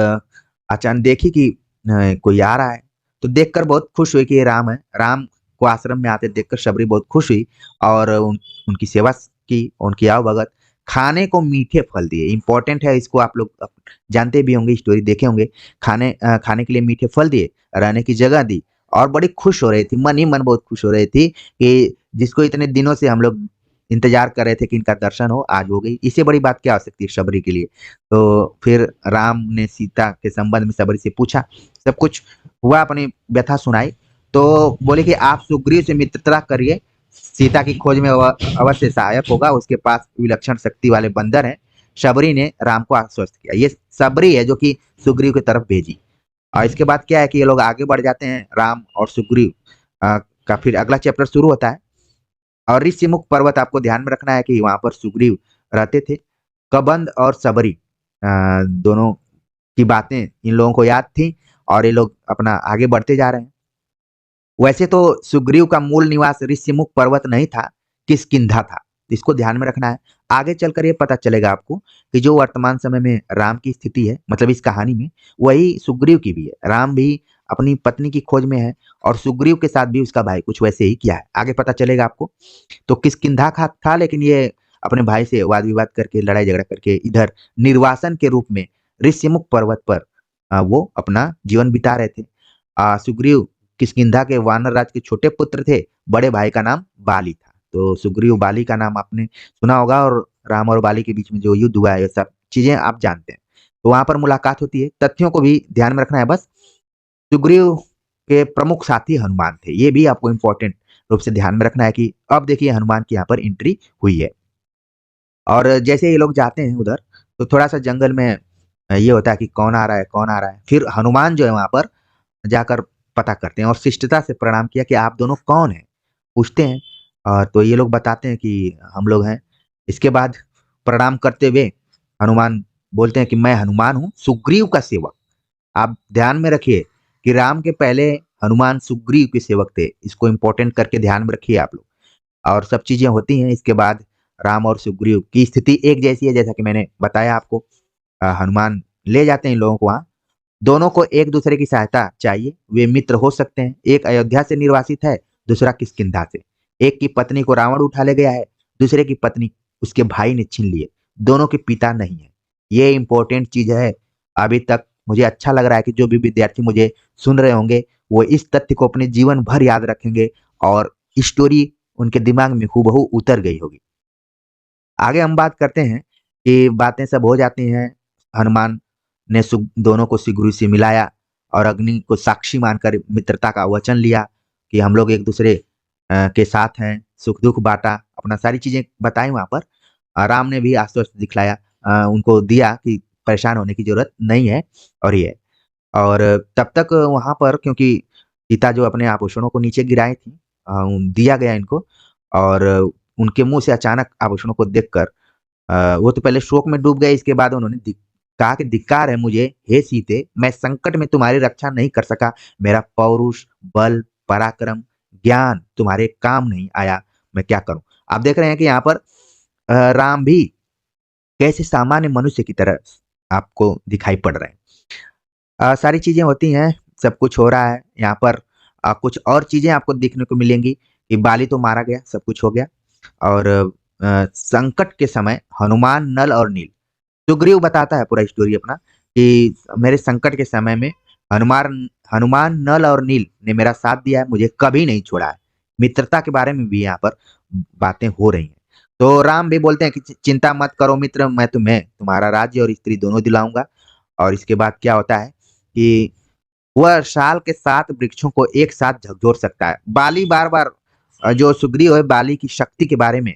अचानक देखी कि कोई आ रहा है, तो देखकर बहुत खुश हुई कि ये राम है। राम को आश्रम में आते देखकर शबरी बहुत खुश हुई और उनकी सेवा की, उनकी आवभगत। खाने को मीठे फल दिए, इंपॉर्टेंट है, इसको आप लोग जानते भी होंगे, स्टोरी देखे होंगे। खाने के लिए मीठे फल दिए, रहने की जगह दी, और बड़ी खुश हो रही थी, मन ही मन बहुत खुश हो रही थी कि जिसको इतने दिनों से हम लोग इंतजार कर रहे थे कि इनका दर्शन हो, आज हो गई। इससे बड़ी बात क्या हो सकती है शबरी के लिए। तो फिर राम ने सीता के संबंध में सबरी से पूछा, सब कुछ हुआ, अपनी व्यथा सुनाई। तो बोले कि आप सुग्रीव से मित्रता करिए, सीता की खोज में वह अवश्य सहायक होगा, उसके पास विलक्षण शक्ति वाले बंदर हैं। शबरी ने राम को आश्वस्त किया। ये सबरी है जो कि सुग्रीव की तरफ भेजी। और इसके बाद क्या है कि ये लोग आगे बढ़ जाते हैं, राम और सुग्रीव का फिर अगला चैप्टर शुरू होता है। और ऋषिमुख पर्वत आपको ध्यान में रखना है कि वहां पर सुग्रीव रहते थे। कबंध और सबरी दोनों की बातें इन लोगों को याद थी, और ये लोग अपना आगे बढ़ते जा रहे हैं। वैसे तो सुग्रीव का मूल निवास ऋषिमुख पर्वत नहीं था, किष्किंधा था। इसको ध्यान में रखना है। आगे चलकर ये पता चलेगा आपको कि जो वर्तमान समय में राम की स्थिति है, मतलब इस कहानी में, वही सुग्रीव की भी है। राम भी अपनी पत्नी की खोज में है, और सुग्रीव के साथ भी उसका भाई कुछ वैसे ही किया है, आगे पता चलेगा आपको। तो किष्किंधा का था, लेकिन ये अपने भाई से वाद विवाद करके, लड़ाई झगड़ा करके, इधर निर्वासन के रूप में ऋषिमुख पर्वत पर वो अपना जीवन बिता रहे थे। सुग्रीव किष्किंधा के वानर राज के छोटे पुत्र थे, बड़े भाई का नाम बाली था। तो सुग्रीव बाली का नाम आपने सुना होगा, और राम और बाली के बीच में जो युद्ध हुआ है, ये सब चीजें आप जानते हैं। तो वहां पर मुलाकात होती है। तथ्यों को भी ध्यान में रखना है बस। सुग्रीव के प्रमुख साथी हनुमान थे, ये भी आपको इंपॉर्टेंट रूप से ध्यान में रखना है कि अब देखिए हनुमान की यहाँ पर एंट्री हुई है। और जैसे ये लोग जाते हैं उधर, तो थोड़ा सा जंगल में ये होता है कि कौन आ रहा है, कौन आ रहा है। फिर हनुमान जो है वहां पर जाकर पता करते हैं और शिष्टता से प्रणाम किया कि आप दोनों कौन हैं, पूछते हैं। तो ये लोग बताते हैं कि हम लोग हैं। इसके बाद प्रणाम करते हुए हनुमान बोलते हैं कि मैं हनुमान हूँ, सुग्रीव का सेवक। आप ध्यान में रखिए कि राम के पहले हनुमान सुग्रीव के सेवक थे। इसको इम्पोर्टेंट करके ध्यान में रखिए आप लोग। और सब चीजें होती हैं। इसके बाद राम और सुग्रीव की स्थिति एक जैसी है, जैसा कि मैंने बताया आपको। हनुमान ले जाते हैं इन लोगों को वहां। दोनों को एक दूसरे की सहायता चाहिए। वे मित्र हो सकते हैं। एक अयोध्या से निर्वासित है, दूसरा किष्किंधा से। एक की पत्नी को रावण उठा ले गया है, दूसरे की पत्नी उसके भाई ने छीन ली है। दोनों के पिता नहीं है। ये इंपॉर्टेंट चीज है। अभी तक मुझे अच्छा लग रहा है कि जो भी विद्यार्थी मुझे सुन रहे होंगे वो इस तथ्य को अपने जीवन भर याद रखेंगे और स्टोरी उनके दिमाग में हूबहू उतर गई होगी। आगे हम बात करते हैं कि बातें सब हो जाती हैं। हनुमान ने दोनों को सुग्रीव से मिलाया और अग्नि को साक्षी मानकर मित्रता का वचन लिया कि हम लोग एक दूसरे के साथ हैं। सुख दुख बांटा, अपना सारी चीजें बताई वहां पर। राम ने भी आश्वस्त दिखलाया, उनको दिया कि परेशान होने की जरूरत नहीं है। और ये और तब तक वहां पर, क्योंकि सीता जो अपने आभूषणों को नीचे गिराई थी, दिया गया इनको। और उनके मुंह से अचानक आभूषणों को देखकर वो तो पहले शोक में डूब गए। इसके बाद उन्होंने कहा कि धिक्कार है मुझे, हे सीते, मैं संकट में तुम्हारी रक्षा नहीं कर सका। मेरा पौरुष, बल, पराक्रम, ज्ञान तुम्हारे काम नहीं आया। मैं क्या करूं। आप देख रहे हैं कि यहाँ पर राम भी कैसे सामान्य मनुष्य की तरह आपको दिखाई पड़ रहे हैं। सारी चीजें होती हैं, सब कुछ हो रहा है यहाँ पर। कुछ और चीजें आपको देखने को मिलेंगी कि बाली तो मारा गया, सब कुछ हो गया। और संकट के समय हनुमान, नल और नील, सुग्रीव बताता है पूरा स्टोरी अपना कि मेरे संकट के समय में हनुमान हनुमान नल और नील ने मेरा साथ दिया है, मुझे कभी नहीं छोड़ा है। मित्रता के बारे में भी यहाँ पर बातें हो रही हैं। तो राम भी बोलते हैं कि चिंता मत करो मित्र, मैं तुम्हें तुम्हारा राज्य और स्त्री दोनों दिलाऊंगा। और इसके बाद क्या होता है कि वह साल के 7 वृक्षों को एक साथ झकझोर सकता है। बाली बार बार जो सुग्रीव है, बाली की शक्ति के बारे में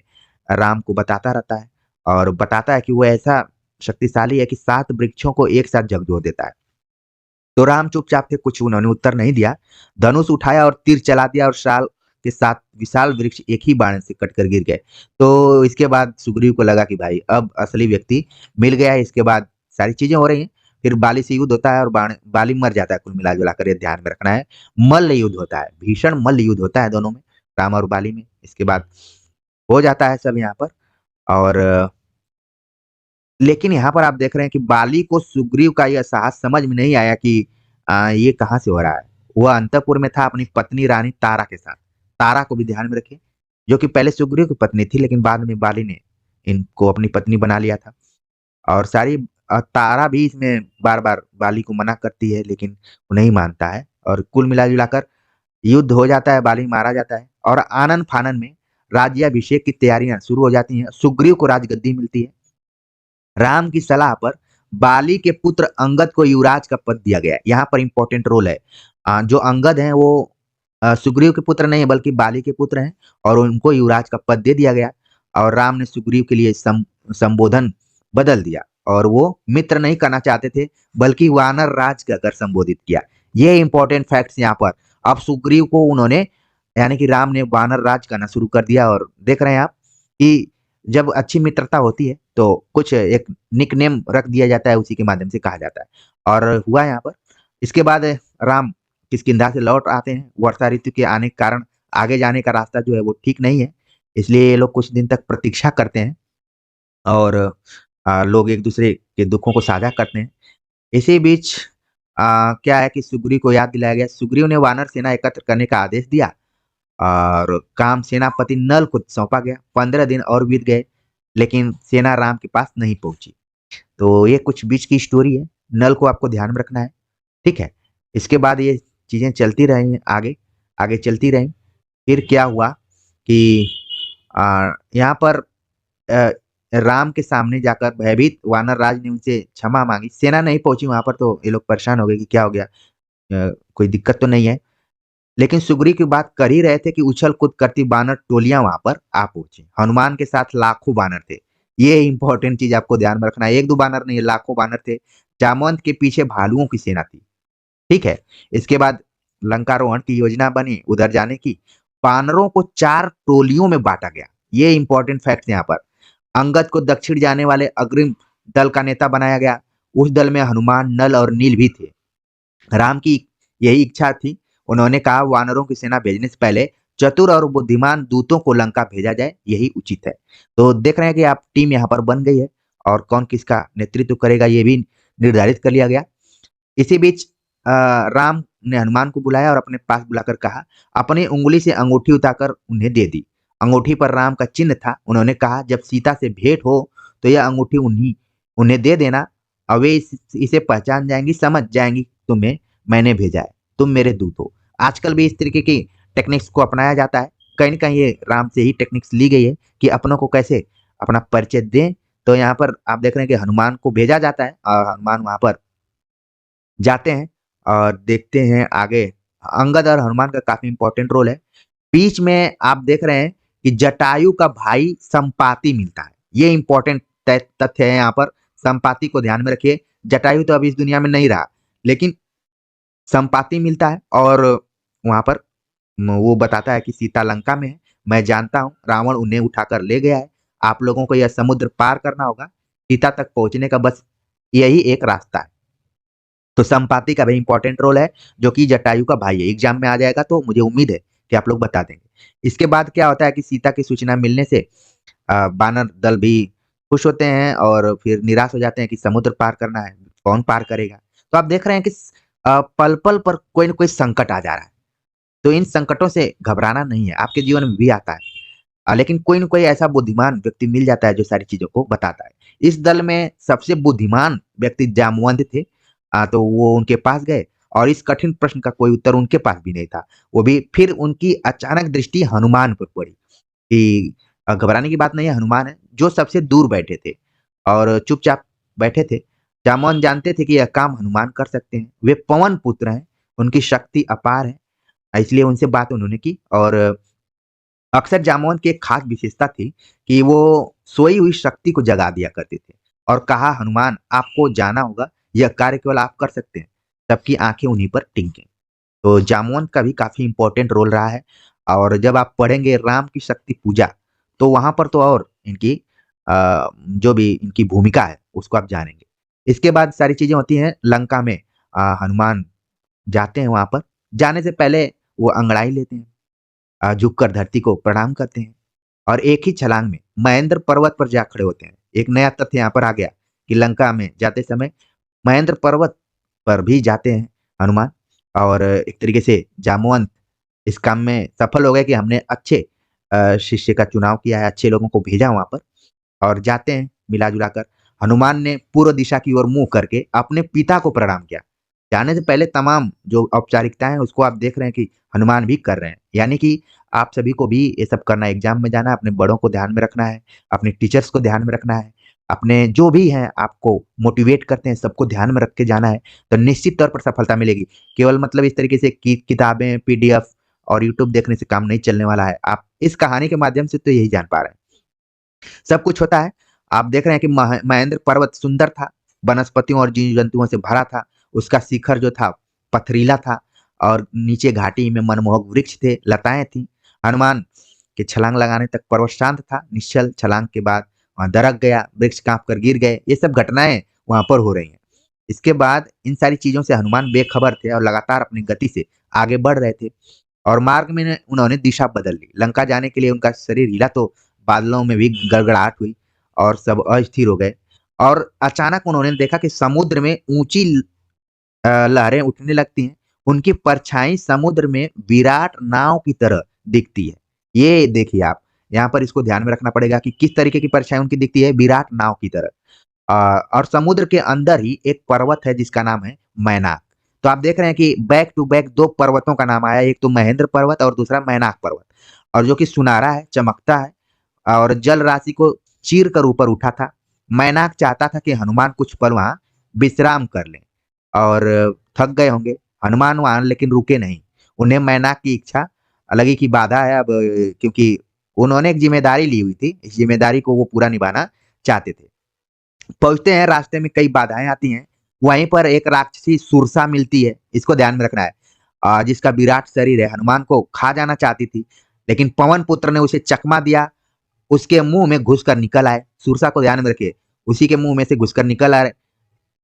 राम को बताता रहता है और बताता है कि वो ऐसा शक्तिशाली है कि 7 वृक्षों को एक साथ झकझोर देता है। तो राम चुपचाप थे, कुछ उन्होंने उत्तर नहीं दिया। धनुष उठाया और तीर चला दिया और साल के 7 विशाल वृक्ष एक ही बाण से कटकर गिर गए। तो इसके बाद सुग्रीव को लगा कि भाई अब असली व्यक्ति मिल गया है। इसके बाद सारी चीजें हो रही हैं। फिर बाली से युद्ध होता है और बाली मर जाता है। कुल मिला जुला कर ये ध्यान में रखना है। मल्ल युद्ध होता है, भीषण मल्ल युद्ध होता है दोनों में, राम और बाली में। इसके बाद हो जाता है सब यहाँ पर। और लेकिन यहाँ पर आप देख रहे हैं कि बाली को सुग्रीव का यह साहस समझ में नहीं आया कि ये कहाँ से हो रहा है। वह अंतपुर में था अपनी पत्नी रानी तारा के साथ। तारा को भी ध्यान में रखिए, जो कि पहले सुग्रीव की पत्नी थी, लेकिन बाद में बाली ने इनको अपनी पत्नी बना लिया था। और सारी तारा भी इसमें बार बार बाली को मना करती है, लेकिन वो नहीं मानता है। और कुल मिला जुलाकर युद्ध हो जाता है, बाली मारा जाता है। और आनन फानन में राज्याभिषेक की तैयारियां शुरू हो जाती हैं। सुग्रीव को राजगद्दी मिलती है। राम की सलाह पर बाली के पुत्र अंगद को युवराज का पद दिया गया। यहाँ पर इंपॉर्टेंट रोल है। जो अंगद हैं वो सुग्रीव के पुत्र नहीं है, बल्कि बाली के पुत्र हैं। और उनको युवराज का पद दे दिया गया। और राम ने सुग्रीव के लिए संबोधन बदल दिया और वो मित्र नहीं करना चाहते थे, बल्कि वानर राज कहकर संबोधित किया। ये इंपॉर्टेंट फैक्ट्स यहाँ पर। अब सुग्रीव को उन्होंने, यानी कि राम ने वानर राज करना शुरू कर दिया। और देख रहे हैं आप कि जब अच्छी मित्रता होती है तो कुछ एक निक नेम रख दिया जाता है, उसी के माध्यम से कहा जाता है। और हुआ यहाँ पर। इसके बाद राम किष्किंधा से लौट आते हैं। वर्षा ऋतु के आने के कारण आगे जाने का रास्ता जो है वो ठीक नहीं है, इसलिए ये लोग कुछ दिन तक प्रतीक्षा करते हैं। और लोग एक दूसरे के दुखों को साझा करते हैं। इसी बीच क्या है कि सुग्रीव को याद दिलाया गया। सुग्रीव ने वानर सेना एकत्र करने का आदेश दिया और काम सेनापति नल को सौंपा गया। 15 दिन और बीत गए, लेकिन सेना राम के पास नहीं पहुंची। तो ये कुछ बीच की स्टोरी है। नल को आपको ध्यान में रखना है, ठीक है। इसके बाद ये चीजें चलती रही, आगे आगे चलती रही। फिर क्या हुआ कि यहाँ पर अ, राम के सामने जाकर भयभीत वानर राज ने उनसे क्षमा मांगी। सेना नहीं पहुंची वहां पर, तो ये लोग परेशान हो गए कि क्या हो गया, कोई दिक्कत तो नहीं है। लेकिन सुग्रीव की बात कर ही रहे थे कि उछल कूद करती बानर टोलियां वहां पर आ पहुंची। हनुमान के साथ लाखों बानर थे। ये इंपॉर्टेंट चीज आपको ध्यान में रखना है। एक दो बानर नहीं, लाखों बानर थे। जामवंत के पीछे भालुओं की सेना थी, ठीक है। इसके बाद लंकारोहण की योजना बनी उधर जाने की। बानरों को 4 टोलियों में बांटा गया। ये इंपॉर्टेंट फैक्ट यहाँ पर। अंगद को दक्षिण जाने वाले अग्रिम दल का नेता बनाया गया। उस दल में हनुमान, नल और नील भी थे। राम की यही इच्छा थी। उन्होंने कहा वानरों की सेना भेजने से पहले चतुर और बुद्धिमान दूतों को लंका भेजा जाए, यही उचित है। तो देख रहे हैं कि आप टीम यहाँ पर बन गई है और कौन किसका नेतृत्व करेगा ये भी निर्धारित कर लिया गया। इसी बीच राम ने हनुमान को बुलाया और अपने पास बुलाकर कहा, अपनी उंगली से अंगूठी उठाकर उन्हें दे दी। अंगूठी पर राम का चिन्ह था। उन्होंने कहा, जब सीता से भेंट हो तो यह अंगूठी उन्हीं उन्हें दे देना और वे इसे पहचान जाएंगी, समझ जाएंगी तुम्हें मैंने भेजा है, तुम मेरे दूत हो। आजकल भी इस तरीके की टेक्निक्स को अपनाया जाता है। कहीं न कहीं ये राम से ही टेक्निक्स ली गई है कि अपनों को कैसे अपना परिचय दें। तो यहाँ पर आप देख रहे हैं कि हनुमान को भेजा जाता है और हनुमान वहाँ पर जाते हैं और देखते हैं आगे। अंगद और हनुमान का काफ़ी इम्पोर्टेंट रोल है। बीच में आप देख रहे हैं कि जटायु का भाई संपाति मिलता है। ये इम्पोर्टेंट तथ्य है यहाँ पर। संपाति को ध्यान में रखिए। जटायु तो अभी इस दुनिया में नहीं रहा, लेकिन संपाति मिलता है और वहाँ पर वो बताता है कि सीता लंका में है। मैं जानता हूँ रावण उन्हें उठाकर ले गया है। आप लोगों को यह समुद्र पार करना होगा। सीता तक पहुँचने का बस यही एक रास्ता है। तो संपाति का भी इम्पोर्टेंट रोल है, जो कि जटायु का भाई है। एग्जाम में आ जाएगा तो मुझे उम्मीद है कि आप लोग बता देंगे। इसके बाद क्या होता है कि सीता की सूचना मिलने से बानर दल भी खुश होते हैं और फिर निराश हो जाते हैं कि समुद्र पार करना है, कौन पार करेगा। तो आप देख रहे हैं कि पल पल पर कोई ना कोई संकट आ जा रहा है। तो इन संकटों से घबराना नहीं है, आपके जीवन में भी आता है। लेकिन कोई न कोई ऐसा बुद्धिमान व्यक्ति मिल जाता है जो सारी चीज़ों को बताता है। इस दल में सबसे बुद्धिमान व्यक्ति जामवंत थे। तो वो उनके पास गए और इस कठिन प्रश्न का कोई उत्तर उनके पास भी नहीं था। वो भी फिर उनकी अचानक दृष्टि हनुमान पर पड़ी कि घबराने की बात नहीं है, हनुमान है जो सबसे दूर बैठे थे और चुपचाप बैठे थे। जामवंत जानते थे कि यह काम हनुमान कर सकते हैं। वे पवन पुत्र हैं, उनकी शक्ति अपार है, इसलिए उनसे बात उन्होंने की। और अक्सर जामवंत की एक खास विशेषता थी कि वो सोई हुई शक्ति को जगा दिया करते थे और कहा, हनुमान आपको जाना होगा, यह कार्य केवल आप कर सकते हैं। सबकी आंखें उन्हीं पर टिकी। तो जामवंत का भी काफी इंपॉर्टेंट रोल रहा है। और जब आप पढ़ेंगे राम की शक्ति पूजा, तो वहां पर तो और इनकी जो भी इनकी भूमिका है उसको आप जानेंगे। इसके बाद सारी चीजें होती हैं लंका में। हनुमान जाते हैं वहां पर। जाने से पहले वो अंगड़ाई लेते हैं, झुककर धरती को प्रणाम करते हैं और एक ही छलांग में महेंद्र पर्वत पर जा खड़े होते हैं। एक नया तथ्य यहाँ पर आ गया कि लंका में जाते समय महेंद्र पर्वत पर भी जाते हैं हनुमान। और एक तरीके से जामवंत इस काम में सफल हो गए कि हमने अच्छे शिष्य का चुनाव किया है, अच्छे लोगों को भेजा वहां पर। और जाते हैं मिला जुला कर। हनुमान ने पूर्व दिशा की ओर मुंह करके अपने पिता को प्रणाम किया। जाने से पहले तमाम जो औपचारिकताएं हैं उसको आप देख रहे हैं कि हनुमान भी कर रहे हैं। यानी कि आप सभी को भी ये सब करना है। एग्जाम में जाना है, अपने बड़ों को ध्यान में रखना है, अपने टीचर्स को ध्यान में रखना है, अपने जो भी हैं आपको मोटिवेट करते हैं सबको ध्यान में रख के जाना है। तो निश्चित तौर पर सफलता मिलेगी। केवल मतलब इस तरीके से किताबें, पीडीएफ और यूट्यूब देखने से काम नहीं चलने वाला है। आप इस कहानी के माध्यम से तो यही जान पा रहे हैं। सब कुछ होता है। आप देख रहे हैं कि महेंद्र पर्वत सुंदर था, वनस्पतियों और जीव जंतुओं से भरा था। उसका शिखर जो था पथरीला था और नीचे घाटी में मनमोहक वृक्ष थे, लताएं थी। हनुमान के छलांग लगाने तक पर्वत शांत था, निश्चल। छलांग के बाद वहां दरक गया, वृक्ष कांप कर गिर गए। ये सब घटनाएं वहां पर हो रही हैं। इसके बाद इन सारी चीजों से हनुमान बेखबर थे और लगातार अपनी गति से आगे बढ़ रहे थे। और मार्ग में उन्होंने दिशा बदल ली। लंका जाने के लिए उनका शरीर हिला तो बादलों में भी गड़गड़ाहट हुई और सब अस्थिर हो गए। और अचानक उन्होंने देखा कि समुद्र में ऊंची लहरें उठने लगती हैं। उनकी परछाई समुद्र में विराट नाव की तरह दिखती है। ये देखिए आप, यहाँ पर इसको ध्यान में रखना पड़ेगा कि किस तरीके की परछाई उनकी दिखती है, विराट नाव की तरह। और समुद्र के अंदर ही एक पर्वत है जिसका नाम है मैनाक। तो आप देख रहे हैं कि बैक टू बैक दो पर्वतों का नाम आया, एक तो महेंद्र पर्वत और दूसरा मैनाक पर्वत। और जो कि सुनहरा है, चमकता है और जल राशि को चीर कर ऊपर उठा था। मैनाक चाहता था कि हनुमान कुछ पल वहां विश्राम कर लें और थक गए होंगे हनुमान वहां, लेकिन रुके नहीं। उन्हें मैनाक की इच्छा लगी कि बाधा है अब, क्योंकि उन्होंने एक जिम्मेदारी ली हुई थी, इस जिम्मेदारी को वो पूरा निभाना चाहते थे। पहुंचते हैं, रास्ते में कई बाधाएं आती हैं। वहीं पर एक राक्षसी सुरसा मिलती है, इसको ध्यान में रखना है, जिसका विराट शरीर है। हनुमान को खा जाना चाहती थी, लेकिन पवन पुत्र ने उसे चकमा दिया। उसके मुंह में घुसकर निकल आए। सुरसा को ध्यान में रखिए, उसी के मुंह में से घुसकर निकल आए।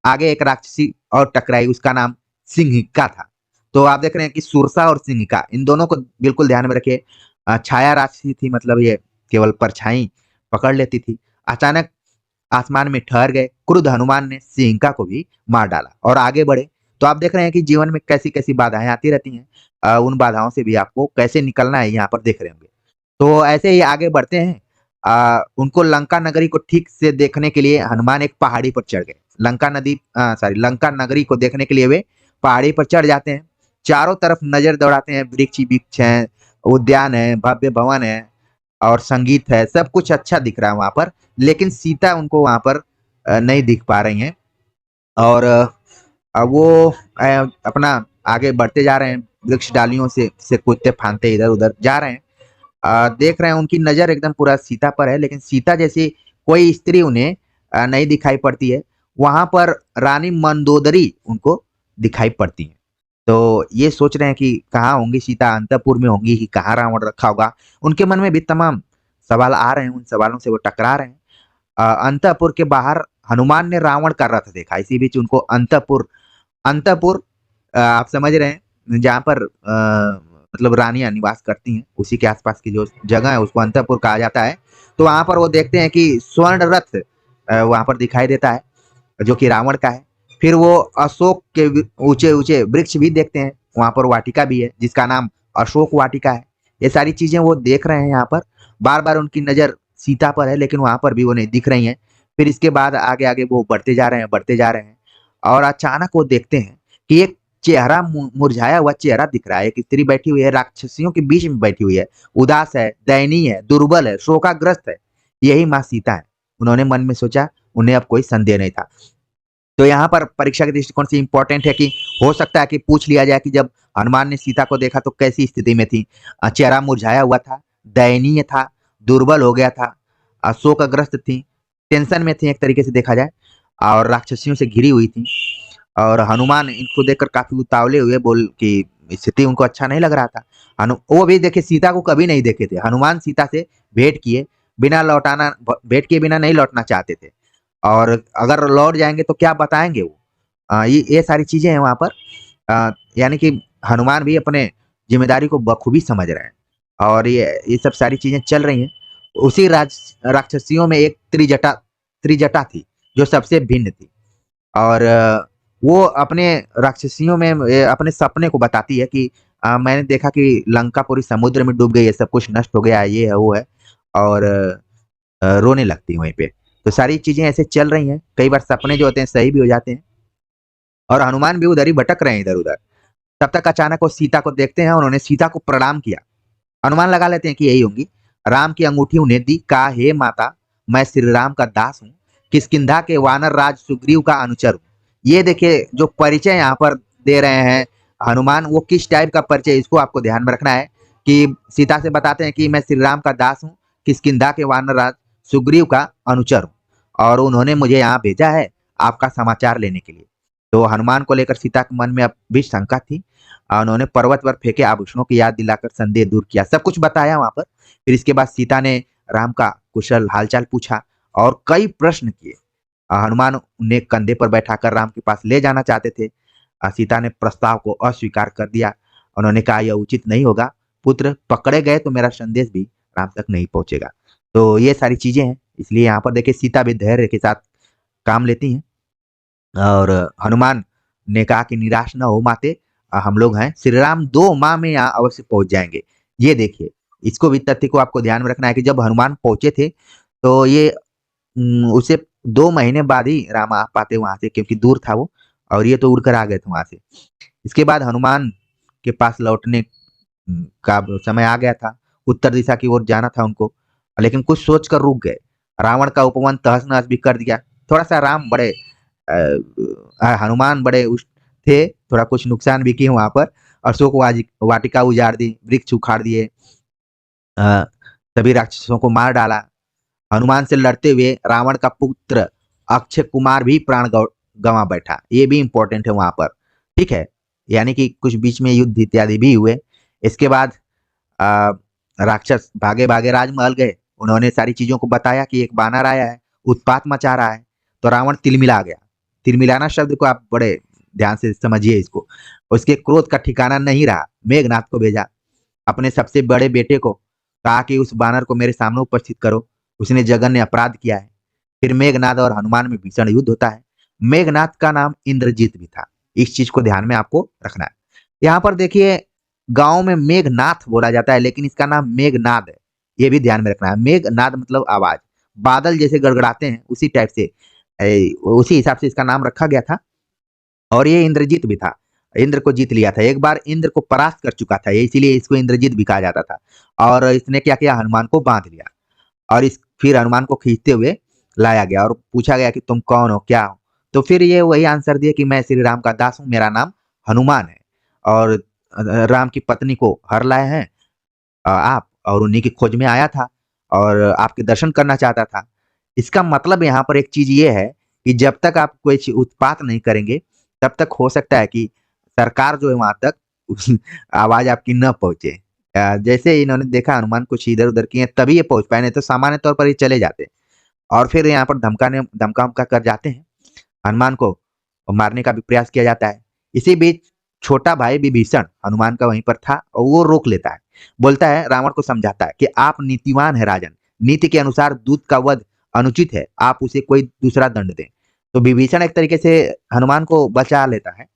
आगे एक राक्षसी और टकराई, उसका नाम सिंहिका था। तो आप देख रहे हैं कि सुरसा और सिंहिका इन दोनों को बिल्कुल ध्यान में रखिए। छाया राशि थी, मतलब ये केवल परछाई पकड़ लेती थी। अचानक आसमान में ठहर गए। क्रुद्ध हनुमान ने सिंहिका को भी मार डाला और आगे बढ़े। तो आप देख रहे हैं कि जीवन में कैसी-कैसी बाधाएँ आती रहती हैं। उन बाधाओं से भी आपको कैसे निकलना है यहाँ पर देख रहे होंगे। तो ऐसे ही आगे बढ़ते हैं। उनको लंका नगरी को ठीक से देखने के लिए हनुमान एक पहाड़ी पर चढ़ गए। लंका नगरी को देखने के लिए वे पहाड़ी पर चढ़ जाते हैं। चारों तरफ नज़र दौड़ाते हैं, वृक्ष ही वृक्ष हैं, उद्यान है, भव्य भवन है और संगीत है, सब कुछ अच्छा दिख रहा है वहाँ पर। लेकिन सीता उनको वहाँ पर नहीं दिख पा रही हैं और वो अपना आगे बढ़ते जा रहे हैं, वृक्ष डालियों से कूदते-फांदते इधर-उधर जा रहे हैं। देख रहे हैं उनकी नज़र एकदम पूरा सीता पर है, लेकिन सीता जैसी कोई स्त्री उन्हें नहीं दिखाई पड़ती है। वहाँ पर रानी मंदोदरी उनको दिखाई पड़ती हैं। तो ये सोच रहे हैं कि कहाँ होंगी सीता, अंतपुर में होंगी कि कहाँ रावण रखा होगा? उनके मन में भी तमाम सवाल आ रहे हैं, उन सवालों से वो टकरा रहे हैं। अंतपुर के बाहर हनुमान ने रावण का रथ देखा। इसी बीच उनको अंतपुर अंतपुर आप समझ रहे हैं जहाँ पर मतलब रानियाँ निवास करती हैं, उसी के आस-पास की जो जगह है उसको अंतपुर कहा जाता है। तो वहाँ पर वो देखते हैं कि स्वर्ण रथ वहाँ पर दिखाई देता है, जो कि रावण का है। फिर वो अशोक के ऊँचे-ऊँचे वृक्ष भी देखते हैं, वहाँ पर वाटिका भी है जिसका नाम अशोक वाटिका है। ये सारी चीज़ें वो देख रहे हैं यहाँ पर। बार-बार उनकी नज़र सीता पर है, लेकिन वहाँ पर भी वो नहीं दिख रही हैं। फिर इसके बाद आगे-आगे वो बढ़ते जा रहे हैं, बढ़ते जा रहे हैं और अचानक वो देखते हैं कि एक चेहरा मुरझाया हुआ चेहरा दिख रहा है। एक स्त्री बैठी हुई है, राक्षसियों के बीच में बैठी हुई है, उदास है, दयनीय है, दुर्बल है, शोकाग्रस्त है। यही माँ सीता है। उन्होंने मन में सोचा, उन्हें अब कोई संदेह नहीं था। तो यहाँ पर परीक्षा के दृष्टिकोण से इम्पोर्टेंट है कि हो सकता है कि पूछ लिया जाए कि जब हनुमान ने सीता को देखा तो कैसी स्थिति में थी? चेहरा मुरझाया हुआ था, दयनीय था, दुर्बल हो गया था, शोकग्रस्त थी, टेंशन में थी एक तरीके से देखा जाए और राक्षसियों से घिरी हुई थी। और हनुमान इनको देखकर काफ़ी उतावले हुए बोल कि स्थिति उनको अच्छा नहीं लग रहा था। वो भी देखिए सीता को कभी नहीं देखे थे। हनुमान सीता से भेंट किए, भेंट किए बिना नहीं लौटना चाहते थे और अगर लौट जाएँगे तो क्या बताएँगे वो? ये सारी चीज़ें हैं वहाँ पर। यानी कि हनुमान भी अपने ज़िम्मेदारी को बखूबी समझ रहे हैं और ये सब सारी चीज़ें चल रही हैं। उसी राक्षसियों में एक त्रिजटा थी, जो सबसे भिन्न थी और वो अपने राक्षसियों में अपने सपने को बताती है कि मैंने देखा कि लंका पूरी समुद्र में डूब गई है, सब कुछ नष्ट हो गया है, ये है, वो है और रोने लगती है वहीं पे। तो सारी चीज़ें ऐसे चल रही हैं, कई बार सपने जो होते हैं सही भी हो जाते हैं और हनुमान भी उधर ही भटक रहे हैं इधर-उधर। तब तक अचानक वो सीता को देखते हैं, उन्होंने सीता को प्रणाम किया। अनुमान लगा लेते हैं कि यही होंगी। राम की अंगूठी उन्हें दी, कहा हे माता, मैं श्री राम का दास हूँ, किष्किंधा के वानर राज सुग्रीव का अनुचर हूँ। ये देखिए जो परिचय यहाँ पर दे रहे हैं हनुमान, वो किस टाइप का परिचय, इसको आपको ध्यान में रखना है कि सीता से बताते हैं कि मैं श्री राम का दास हूँ, किष्किंधा के वानर राज सुग्रीव का अनुचर हूँ और उन्होंने मुझे यहाँ भेजा है आपका समाचार लेने के लिए। तो हनुमान को लेकर सीता के मन में अब भी शंका थी। उन्होंने पर्वत पर फेंके आभूषणों की याद दिलाकर संदेह दूर किया, सब कुछ बताया वहां पर। फिर इसके बाद सीता ने राम का कुशल हालचाल पूछा और कई प्रश्न किए। हनुमान उन्हें कंधे पर बैठाकर राम के पास ले जाना चाहते थे। सीता ने प्रस्ताव को अस्वीकार कर दिया। उन्होंने कहा यह उचित नहीं होगा, पुत्र पकड़े गए तो मेरा संदेश भी राम तक नहीं पहुंचेगा। तो ये सारी चीजें हैं, इसलिए यहाँ पर देखिए सीता भी धैर्य के साथ काम लेती हैं और हनुमान ने कहा कि निराश न हो माते, हम लोग हैं, श्री राम 2 माह में यहाँ अवश्य पहुँच जाएँगे। ये देखिए, इसको भी तथ्य को आपको ध्यान में रखना है कि जब हनुमान पहुँचे थे, तो ये उसे 2 महीने बाद ही राम आ पाते वहाँ से क्योंकि दूर था वो और ये तो उड़कर आ गए थे वहाँ से। इसके बाद हनुमान के पास लौटने का समय आ गया था, उत्तर दिशा की ओर जाना था उनको, लेकिन कुछ सोच कर रुक गए। रावण का उपवन तहस-नहस भी कर दिया। थोड़ा-सा राम बड़े हनुमान बड़े उस थे, थोड़ा कुछ नुकसान भी किए वहाँ पर। अशोक वाटिका उजाड़ दी, वृक्ष उखाड़ दिए, अ, सभी राक्षसों को मार डाला। हनुमान से लड़ते हुए रावण का पुत्र अक्षय कुमार भी प्राण गंवा बैठा। ये भी इम्पोर्टेंट है वहाँ पर, ठीक है? यानी कि कुछ बीच में युद्ध इत्यादि भी हुए। इसके बाद अ, राक्षस भागे-भागे राजमहल गए। उन्होंने सारी चीज़ों को बताया कि एक बानर आया है, उत्पात मचा रहा है। तो रावण तिलमिला गया। तिलमिलाना शब्द को आप बड़े ध्यान से समझिए इसको। उसके क्रोध का ठिकाना नहीं रहा, मेघनाद को भेजा। अपने सबसे बड़े बेटे को कहा कि उस बानर को मेरे सामने उपस्थित करो, उसने जघन्य अपराध किया है। फिर मेघनाद और हनुमान में भीषण युद्ध होता है। मेघनाद का नाम इंद्रजीत भी था। इस चीज को ध्यान में आपको रखना है। यहाँ पर देखिए, गांव में मेघनाथ बोला जाता है, लेकिन इसका नाम मेघनाद है। ये भी ध्यान में रखना है। मेघनाद मतलब आवाज, बादल जैसे गड़गड़ाते हैं उसी टाइप से, उसी हिसाब से इसका नाम रखा गया था। और ये इंद्रजीत भी था, इंद्र को जीत लिया था। एक बार इंद्र को परास्त कर चुका था ये, इसीलिए इसको इंद्रजीत भी कहा जाता था। और इसने क्या किया, हनुमान को बांध लिया। और इस फिर हनुमान को खींचते हुए लाया गया और पूछा गया कि तुम कौन हो, क्या हो। तो फिर ये वही आंसर दिया कि मैं श्री राम का दास हूँ, मेरा नाम हनुमान है। और राम की पत्नी को हर लाए हैं आप, और उन्हीं की खोज में आया था और आपके दर्शन करना चाहता था। इसका मतलब यहाँ पर एक चीज ये है कि जब तक आप कोई उत्पात नहीं करेंगे, तब तक हो सकता है कि सरकार जो है वहां तक आवाज आपकी न पहुंचे। जैसे इन्होंने देखा हनुमान कुछ इधर उधर किए, तभी ये पहुंच पाए, नहीं तो सामान्य तौर पर ये चले जाते। और फिर यहाँ पर धमका उमका कर जाते हैं हनुमान को, मारने का भी प्रयास किया जाता है। इसी बीच छोटा भाई विभीषण हनुमान का वहीं पर था और वो रोक लेता है। बोलता है, रावण को समझाता है कि आप नीतिवान है राजन, नीति के अनुसार दूत का वध अनुचित है, आप उसे कोई दूसरा दंड दें। तो विभीषण एक तरीके से हनुमान को बचा लेता है।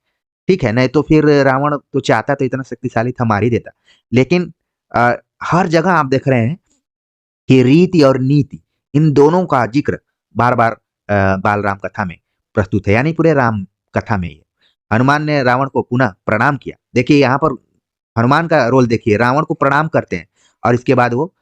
ठीक है, नहीं तो फिर रावण तो चाहता तो इतना शक्तिशाली था, मार ही देता। लेकिन आ, हर जगह आप देख रहे हैं कि रीति और नीति, इन दोनों का जिक्र बार बार बाल राम कथा में प्रस्तुत है, यानी पूरे राम कथा में ही है। हनुमान ने रावण को पुनः प्रणाम किया। देखिए यहाँ पर हनुमान का रोल देखिए, रावण को प्रणाम करते हैं और इसके बाद वो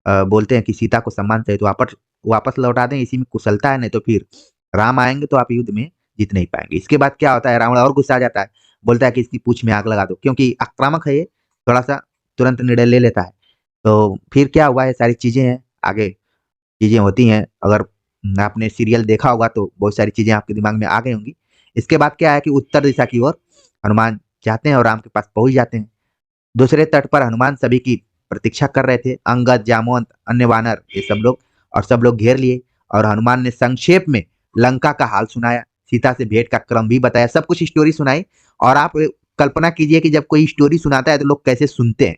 बोलते हैं कि सीता को सम्मान चाहिए तो वापस वापस लौटा दें, इसी में कुशलता है, नहीं तो फिर राम आएंगे तो आप युद्ध में जीत नहीं पाएंगे। इसके बाद क्या होता है, रावण और गुस्सा आ जाता है, बोलता है कि इसकी पूंछ में आग लगा दो, क्योंकि आक्रामक है ये, थोड़ा सा तुरंत निर्णय ले लेता है। तो फिर क्या हुआ, ये सारी चीजें हैं, आगे चीजें होती हैं। अगर आपने सीरियल देखा होगा तो बहुत सारी चीजें आपके दिमाग में आ गई होंगी। इसके बाद क्या है कि उत्तर दिशा की ओर हनुमान जाते हैं और राम के पास पहुंच जाते हैं। दूसरे तट पर हनुमान सभी की प्रतीक्षा कर रहे थे, अंगद, जामवंत, अन्य वानर, ये सब लोग, और सब लोग घेर लिए। और हनुमान ने संक्षेप में लंका का हाल सुनाया, सीता से भेंट का क्रम भी बताया, सब कुछ स्टोरी सुनाई। और आप कल्पना कीजिए कि जब कोई स्टोरी सुनाता है तो लोग कैसे सुनते हैं,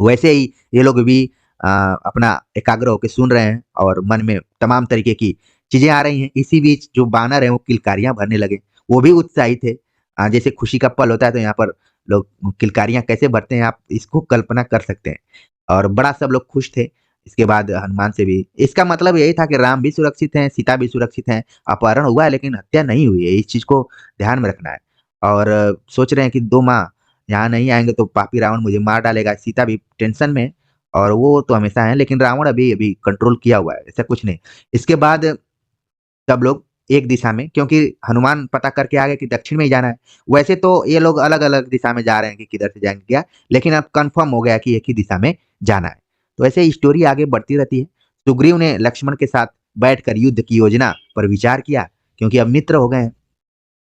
वैसे ही ये लोग भी अपना एकाग्र होकर सुन रहे हैं और मन में तमाम तरीके की चीजें आ रही हैं। इसी बीच जो बानर हैं वो किलकारियां भरने लगे, वो भी उत्साहित थे। जैसे खुशी का पल होता है तो यहाँ पर लोग किलकारियां कैसे भरते हैं, आप इसको कल्पना कर सकते हैं। और बड़ा सब लोग खुश थे। इसके बाद हनुमान से भी, इसका मतलब यही था कि राम भी सुरक्षित हैं, सीता भी सुरक्षित हैं। अपहरण हुआ है लेकिन हत्या नहीं हुई है, इस चीज को ध्यान में रखना है। और सोच रहे हैं कि 2 माह यहाँ नहीं आएंगे तो पापी रावण मुझे मार डालेगा। सीता भी टेंशन में है, और वो तो हमेशा है, लेकिन रावण अभी अभी कंट्रोल किया हुआ है, ऐसा कुछ नहीं। इसके बाद सब लोग एक दिशा में, क्योंकि हनुमान पता करके आ गए कि दक्षिण में ही जाना है। वैसे तो ये लोग अलग अलग दिशा में जा रहे हैं कि किधर से जाएंगे क्या, लेकिन अब कंफर्म हो गया कि एक ही दिशा में जाना है। तो ऐसे स्टोरी आगे बढ़ती रहती है। सुग्रीव ने लक्ष्मण के साथ बैठकर युद्ध की योजना पर विचार किया, क्योंकि अब मित्र हो गए हैं।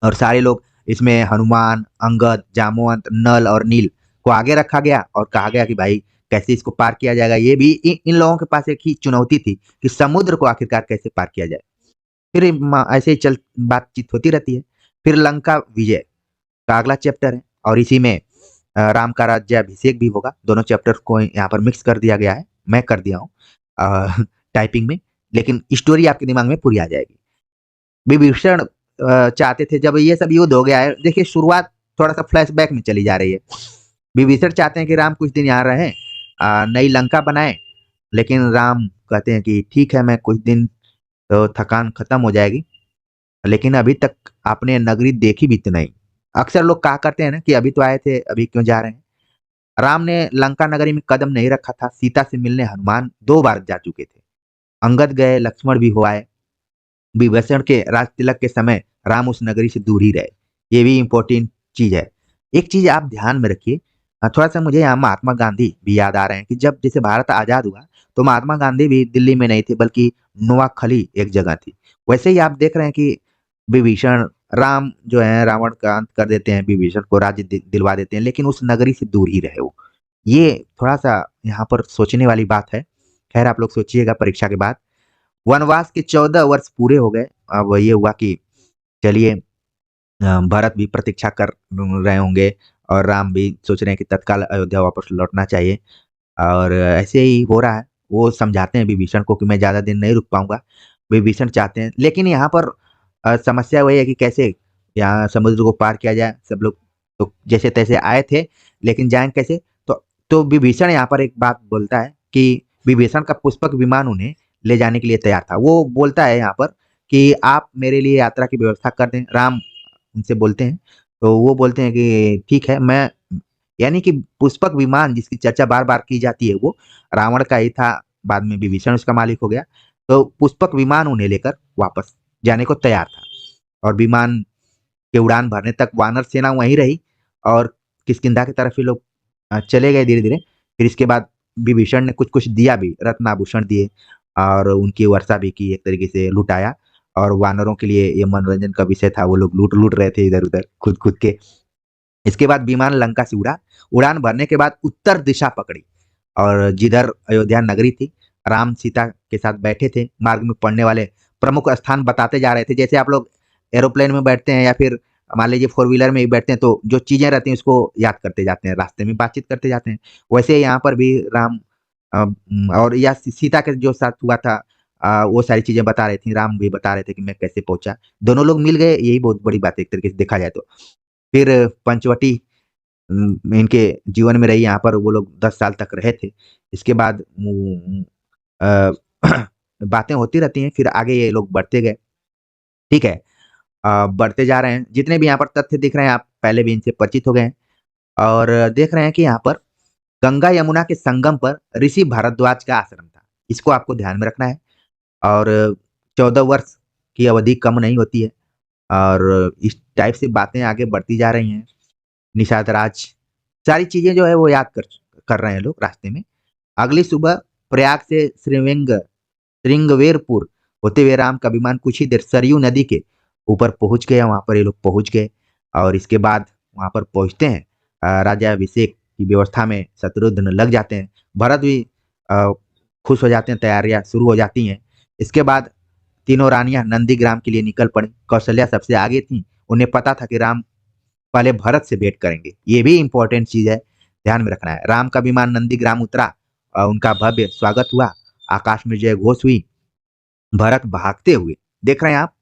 और सारे लोग इसमें हनुमान, अंगद, जामवंत, नल और नील को आगे रखा गया और कहा गया कि भाई कैसे इसको पार किया जाएगा। ये भी इन लोगों के पास एक ही चुनौती थी कि समुद्र को आखिरकार कैसे पार किया जाए। फिर ऐसे ही चल बातचीत होती रहती है। फिर लंका विजय का अगला चैप्टर है और इसी में राम का राज्याभिषेक भी होगा। दोनों चैप्टर को यहाँ पर मिक्स कर दिया गया है, मैं कर दिया हूँ टाइपिंग में, लेकिन स्टोरी आपके दिमाग में पूरी आ जाएगी। विभीषण चाहते थे, जब ये सब युद्ध हो गया है, देखिए शुरुआत थोड़ा सा फ्लैशबैक में चली जा रही है। विभीषण चाहते हैं कि राम कुछ दिन यहाँ रहें, नई लंका बनाए, लेकिन राम कहते हैं कि ठीक है, मैं कुछ दिन तो थकान खत्म हो जाएगी, लेकिन अभी तक आपने नगरी देखी भी तो नहीं। अक्सर लोग कहा करते हैं ना कि अभी तो आए थे, अभी क्यों जा रहे हैं। राम ने लंका नगरी में कदम नहीं रखा था। सीता से मिलने हनुमान 2 बार जा चुके थे, अंगद गए, लक्ष्मण भी हो आए। विभीषण के राज तिलक के समय राम उस नगरी से दूर ही रहे, ये भी इम्पोर्टेंट चीज है। एक चीज आप ध्यान में रखिए, थोड़ा सा मुझे यहाँ महात्मा गांधी भी याद आ रहे हैं कि जब जैसे भारत आजाद हुआ तो महात्मा गांधी भी दिल्ली में नहीं थे, बल्कि नोआखली एक जगह थी। वैसे ही आप देख रहे हैं कि विभीषण, राम जो है रावण का अंत कर देते हैं, विभीषण को राज्य दिलवा देते हैं, लेकिन उस नगरी से दूर ही रहे वो। ये थोड़ा सा यहाँ पर सोचने वाली बात है। खैर आप लोग सोचिएगा परीक्षा के बाद। वनवास के 14 वर्ष पूरे हो गए। अब ये हुआ कि चलिए भरत भी प्रतीक्षा कर रहे होंगे और राम भी सोच रहे हैं कि तत्काल अयोध्या वापस लौटना चाहिए। और ऐसे ही हो रहा है। वो समझाते हैं विभीषण को कि मैं ज़्यादा दिन नहीं रुक पाऊँगा। विभीषण चाहते हैं, लेकिन यहाँ पर समस्या वही है कि कैसे यहाँ समुद्र को पार किया जाए। सब लोग तो जैसे-तैसे आए थे, लेकिन जाएँ कैसे? तो विभीषण यहाँ पर एक बात बोलता है कि विभीषण का पुष्पक विमान उन्हें ले जाने के लिए तैयार था। वो बोलता है यहाँ पर कि आप मेरे लिए यात्रा की व्यवस्था कर दें। राम उनसे बोलते हैं, तो वो बोलते हैं कि ठीक है, मैं यानी कि पुष्पक विमान जिसकी चर्चा बार-बार की जाती है, वो रावण का ही था, बाद में विभीषण उसका मालिक हो गया। तो पुष्पक विमान उन्हें लेकर वापस जाने को तैयार था और विमान के उड़ान भरने तक वानर सेना वहीं रही और किष्किंधा की तरफ ये लोग चले गए धीरे-धीरे। फिर इसके बाद विभीषण ने कुछ-कुछ दिया भी, रत्न आभूषण दिए और उनकी वर्षा भी की, एक तरीके से लुटाया। और वानरों के लिए ये मनोरंजन का विषय था, वो लोग लूट-लूट रहे थे इधर-उधर, कूद-कूद के। इसके बाद विमान लंका से उड़ा। उड़ान भरने के बाद उत्तर दिशा पकड़ी और जिधर अयोध्या नगरी थी, राम सीता के साथ बैठे थे। मार्ग में पड़ने वाले प्रमुख स्थान बताते जा रहे थे। जैसे आप लोग एरोप्लेन में बैठते हैं या फिर मान लीजिए फोर व्हीलर में भी बैठते हैं, तो जो चीजें रहती हैं उसको याद करते जाते हैं, रास्ते में बातचीत करते जाते हैं। वैसे यहाँ पर भी राम और या सीता के जो साथ हुआ था, वो सारी चीजें बता रही थी। राम भी बता रहे थे कि मैं कैसे पहुंचा। दोनों लोग मिल गए, यही बहुत बड़ी बात है एक तरीके से देखा जाए तो। फिर पंचवटी इनके जीवन में रही, यहाँ पर वो लोग 10 साल तक रहे थे। इसके बाद अ, बातें होती रहती हैं, फिर आगे ये लोग बढ़ते गए, ठीक है? बढ़ते जा रहे हैं, जितने भी यहाँ पर तथ्य दिख रहे हैं, आप पहले भी इनसे परिचित हो गए हैं और देख रहे हैं कि यहाँ पर गंगा यमुना के संगम पर ऋषि भारद्वाज का आश्रम था। इसको आपको ध्यान में रखना है और 14 वर्ष की अवधि कम नहीं होती है और इस टाइप से बातें आगे बढ़ती जा रही हैं। निषाद राज, सारी चीज़ें जो है वो याद कर कर रहे हैं लोग रास्ते में। अगली सुबह प्रयाग से श्रृंगवेरपुर होते हुए राम का विमान कुछ ही देर सरयू नदी के ऊपर पहुँच गया, वहाँ पर ये लोग पहुँच गए और इसके बाद वहाँ पर पहुँचते हैं। राजा अभिषेक की व्यवस्था में शत्रुघ्न लग जाते हैं। भरत भी अ, खुश हो जाते हैं, तैयारियाँ शुरू हो जाती हैं। इसके बाद तीनों रानियाँ नंदीग्राम के लिए निकल पड़ीं। कौशल्या सबसे आगे थीं। उन्हें पता था कि राम पहले भरत से भेंट करेंगे। ये भी इम्पोर्टेंट चीज़ है, ध्यान में रखना है। राम का विमान नंदीग्राम उतरा, उनका भव्य स्वागत हुआ, आकाश में जय घोष हुई। भरत भागते हुए, देख रहे हैं आप,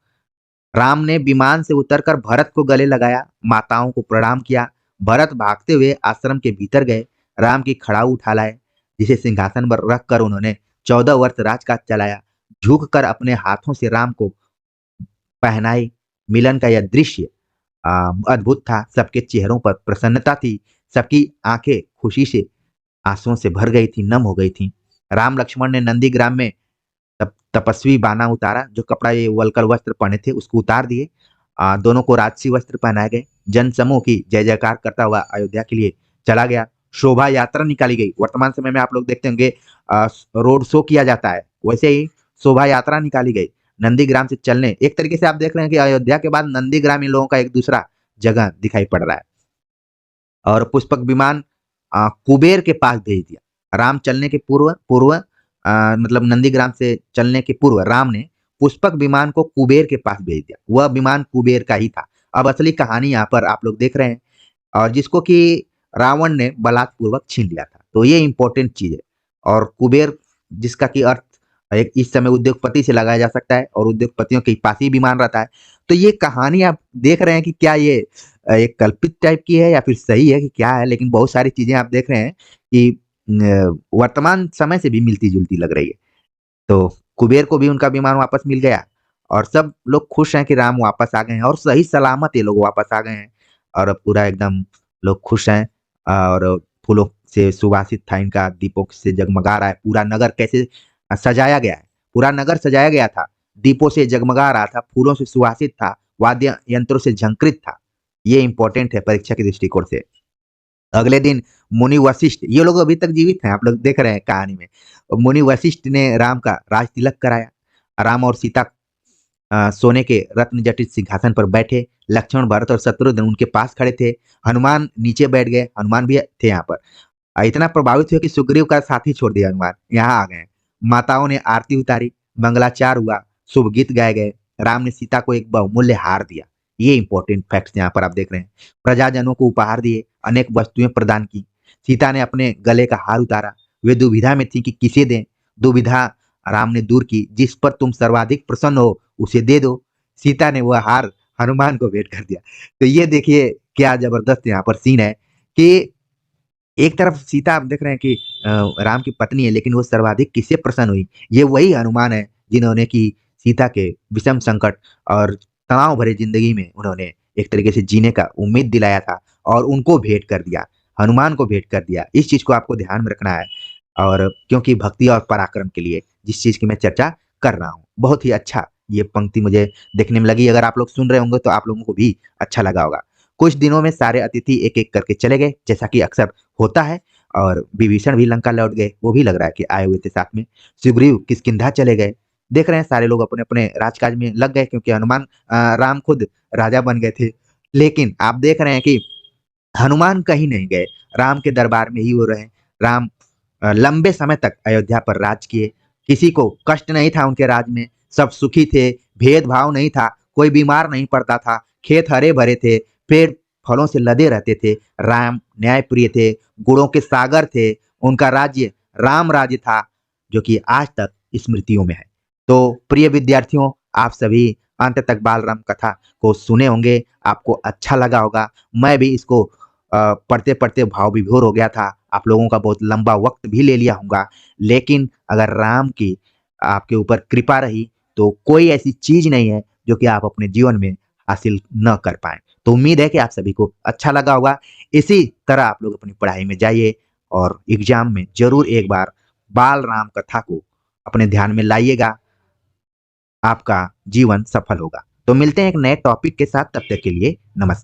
राम ने विमान से उतरकर भरत को गले लगाया, माताओं को प्रणाम किया। भरत भागते हुए आश्रम के भीतर गए, राम की खड़ाऊ उठा लाए, जिसे सिंहासन पर रखकर उन्होंने 14 वर्ष राजकाज चलाया। झुक कर अपने हाथों से राम को पहनाई। मिलन का यह दृश्य अद्भुत था। सबके चेहरों पर प्रसन्नता थी, सबकी आंखें खुशी से आंसुओं से भर गई थी, नम हो गई थी। राम लक्ष्मण ने नंदीग्राम में तपस्वी बाना उतारा, जो कपड़ा ये वलकर वस्त्र पहने थे उसको उतार दिए। दोनों को राजसी वस्त्र पहनाए गए। जन समूह की जय जयकार करता हुआ अयोध्या के लिए चला गया। शोभा यात्रा निकाली गई। वर्तमान समय में आप लोग देखते होंगे रोड शो किया जाता है, वैसे ही शोभा यात्रा निकाली गई। नंदीग्राम से चलने, एक तरीके से आप देख रहे हैं कि अयोध्या के बाद नंदीग्राम इन लोगों का एक दूसरा जगह दिखाई पड़ रहा है। और पुष्पक विमान कुबेर के पास भेज दिया। राम चलने के पूर्व पूर्व मतलब नंदीग्राम से चलने के पूर्व राम ने पुष्पक विमान को कुबेर के पास भेज दिया। वह विमान कुबेर का ही था। अब असली कहानी यहाँ पर आप लोग देख रहे हैं, और जिसको कि रावण ने बलात्पूर्वक छीन लिया था। तो ये इंपॉर्टेंट चीज है। और कुबेर, जिसका कि अर्थ एक इस समय उद्योगपति से लगाया जा सकता है और उद्योगपतियों के पास ही विमान रहता है। तो ये कहानी आप देख रहे हैं कि क्या ये एक कल्पित टाइप की है या फिर सही है कि क्या है, लेकिन बहुत सारी चीजें आप देख रहे हैं कि वर्तमान समय से भी मिलती-जुलती लग रही है। तो कुबेर को भी उनका विमान वापस मिल गया और सब लोग खुश हैं कि राम वापस आ गए हैं और सही सलामत ये लोग वापस आ गए हैं और अब पूरा एकदम लोग खुश हैं। और फूलों से सुवासित था इनका, दीपों से जगमगा रहा है पूरा नगर। कैसे सजाया गया है, पूरा नगर सजाया गया था, दीपों से जगमगा रहा था, फूलों से सुवासित था, वाद्य यंत्रों से झंकृत था। ये इंपॉर्टेंट है परीक्षा के दृष्टिकोण से। अगले दिन मुनि वशिष्ठ, ये लोग अभी तक जीवित हैं, आप लोग देख रहे हैं कहानी में। मुनि वशिष्ठ ने राम का राज तिलक कराया। राम और सीता सोने के रत्न जटित सिंहासन पर बैठे। लक्ष्मण, भरत और शत्रुघ्न उनके पास खड़े थे। हनुमान नीचे बैठ गए, हनुमान भी थे यहाँ पर। इतना प्रभावित हुए कि सुग्रीव का साथी छोड़ दिया, हनुमान यहाँ आ गए। माताओं ने आरती उतारी, मंगलाचार हुआ, शुभ गीत गाए गए। राम ने सीता को एक बहुमूल्य हार दिया। ये इंपॉर्टेंट फैक्ट्स यहाँ पर आप देख रहे हैं। प्रजाजनों को उपहार दिए, अनेक वस्तुएं प्रदान की। सीता ने अपने गले का हार उतारा। वे दुविधा में थी कि किसे दें। दुविधा राम ने दूर की। जिस पर तुम सर्वाधिक प्रसन्न हो उसे दे दो। सीता ने वह हार हनुमान को भेंट कर दिया। तो ये देखिए क्या जबरदस्त यहाँ पर सीन है कि एक तरफ सीता आप देख रहे हैं कि राम की पत्नी है, लेकिन वो सर्वाधिक किससे प्रसन्न हुई? ये वही हनुमान है जिन्होंने कि सीता के विषम संकट और तनाव भरी जिंदगी में उन्होंने एक तरीके से जीने का उम्मीद दिलाया था और उनको भेंट कर दिया, हनुमान को भेंट कर दिया। इस चीज को आपको ध्यान में रखना है। और क्योंकि भक्ति और पराक्रम के लिए जिस चीज की मैं चर्चा कर रहा हूँ, बहुत ही अच्छा ये पंक्ति मुझे देखने में लगी। अगर आप लोग सुन रहे होंगे तो आप लोगों को भी अच्छा लगा होगा। कुछ दिनों में सारे अतिथि एक एक करके चले गए, जैसा कि अक्सर होता है। और विभीषण भी लंका लौट गए, वो भी लग रहा है कि आए हुए थे साथ में। सुग्रीव किष्किंधा चले गए। देख रहे हैं सारे लोग अपने अपने राजकाज में लग गए, क्योंकि राम खुद राजा बन गए थे। लेकिन आप देख रहे हैं कि हनुमान कहीं नहीं गए, राम के दरबार में ही वो रहे। राम लंबे समय तक अयोध्या पर राज किए। किसी को कष्ट नहीं था उनके राज में, सब सुखी थे। भेदभाव नहीं था, कोई बीमार नहीं पड़ता था। खेत हरे भरे थे, पेड़ फलों से लदे रहते थे। राम न्यायप्रिय थे, गुणों के सागर थे। उनका राज्य राम राज्य था, जो कि आज तक स्मृतियों में है। तो प्रिय विद्यार्थियों, आप सभी अंत तक बाल राम कथा को सुने होंगे, आपको अच्छा लगा होगा। मैं भी इसको पढ़ते पढ़ते भाव विभोर हो गया था। आप लोगों का बहुत लंबा वक्त भी ले लिया होगा, लेकिन अगर राम की आपके ऊपर कृपा रही तो कोई ऐसी चीज नहीं है जो कि आप अपने जीवन में हासिल न कर पाए। तो उम्मीद है कि आप सभी को अच्छा लगा होगा। इसी तरह आप लोग अपनी पढ़ाई में जाइए और एग्जाम में जरूर एक बार बाल राम कथा को अपने ध्यान में लाइएगा। आपका जीवन सफल होगा। तो मिलते हैं एक नए टॉपिक के साथ, तब तक के लिए नमस्कार।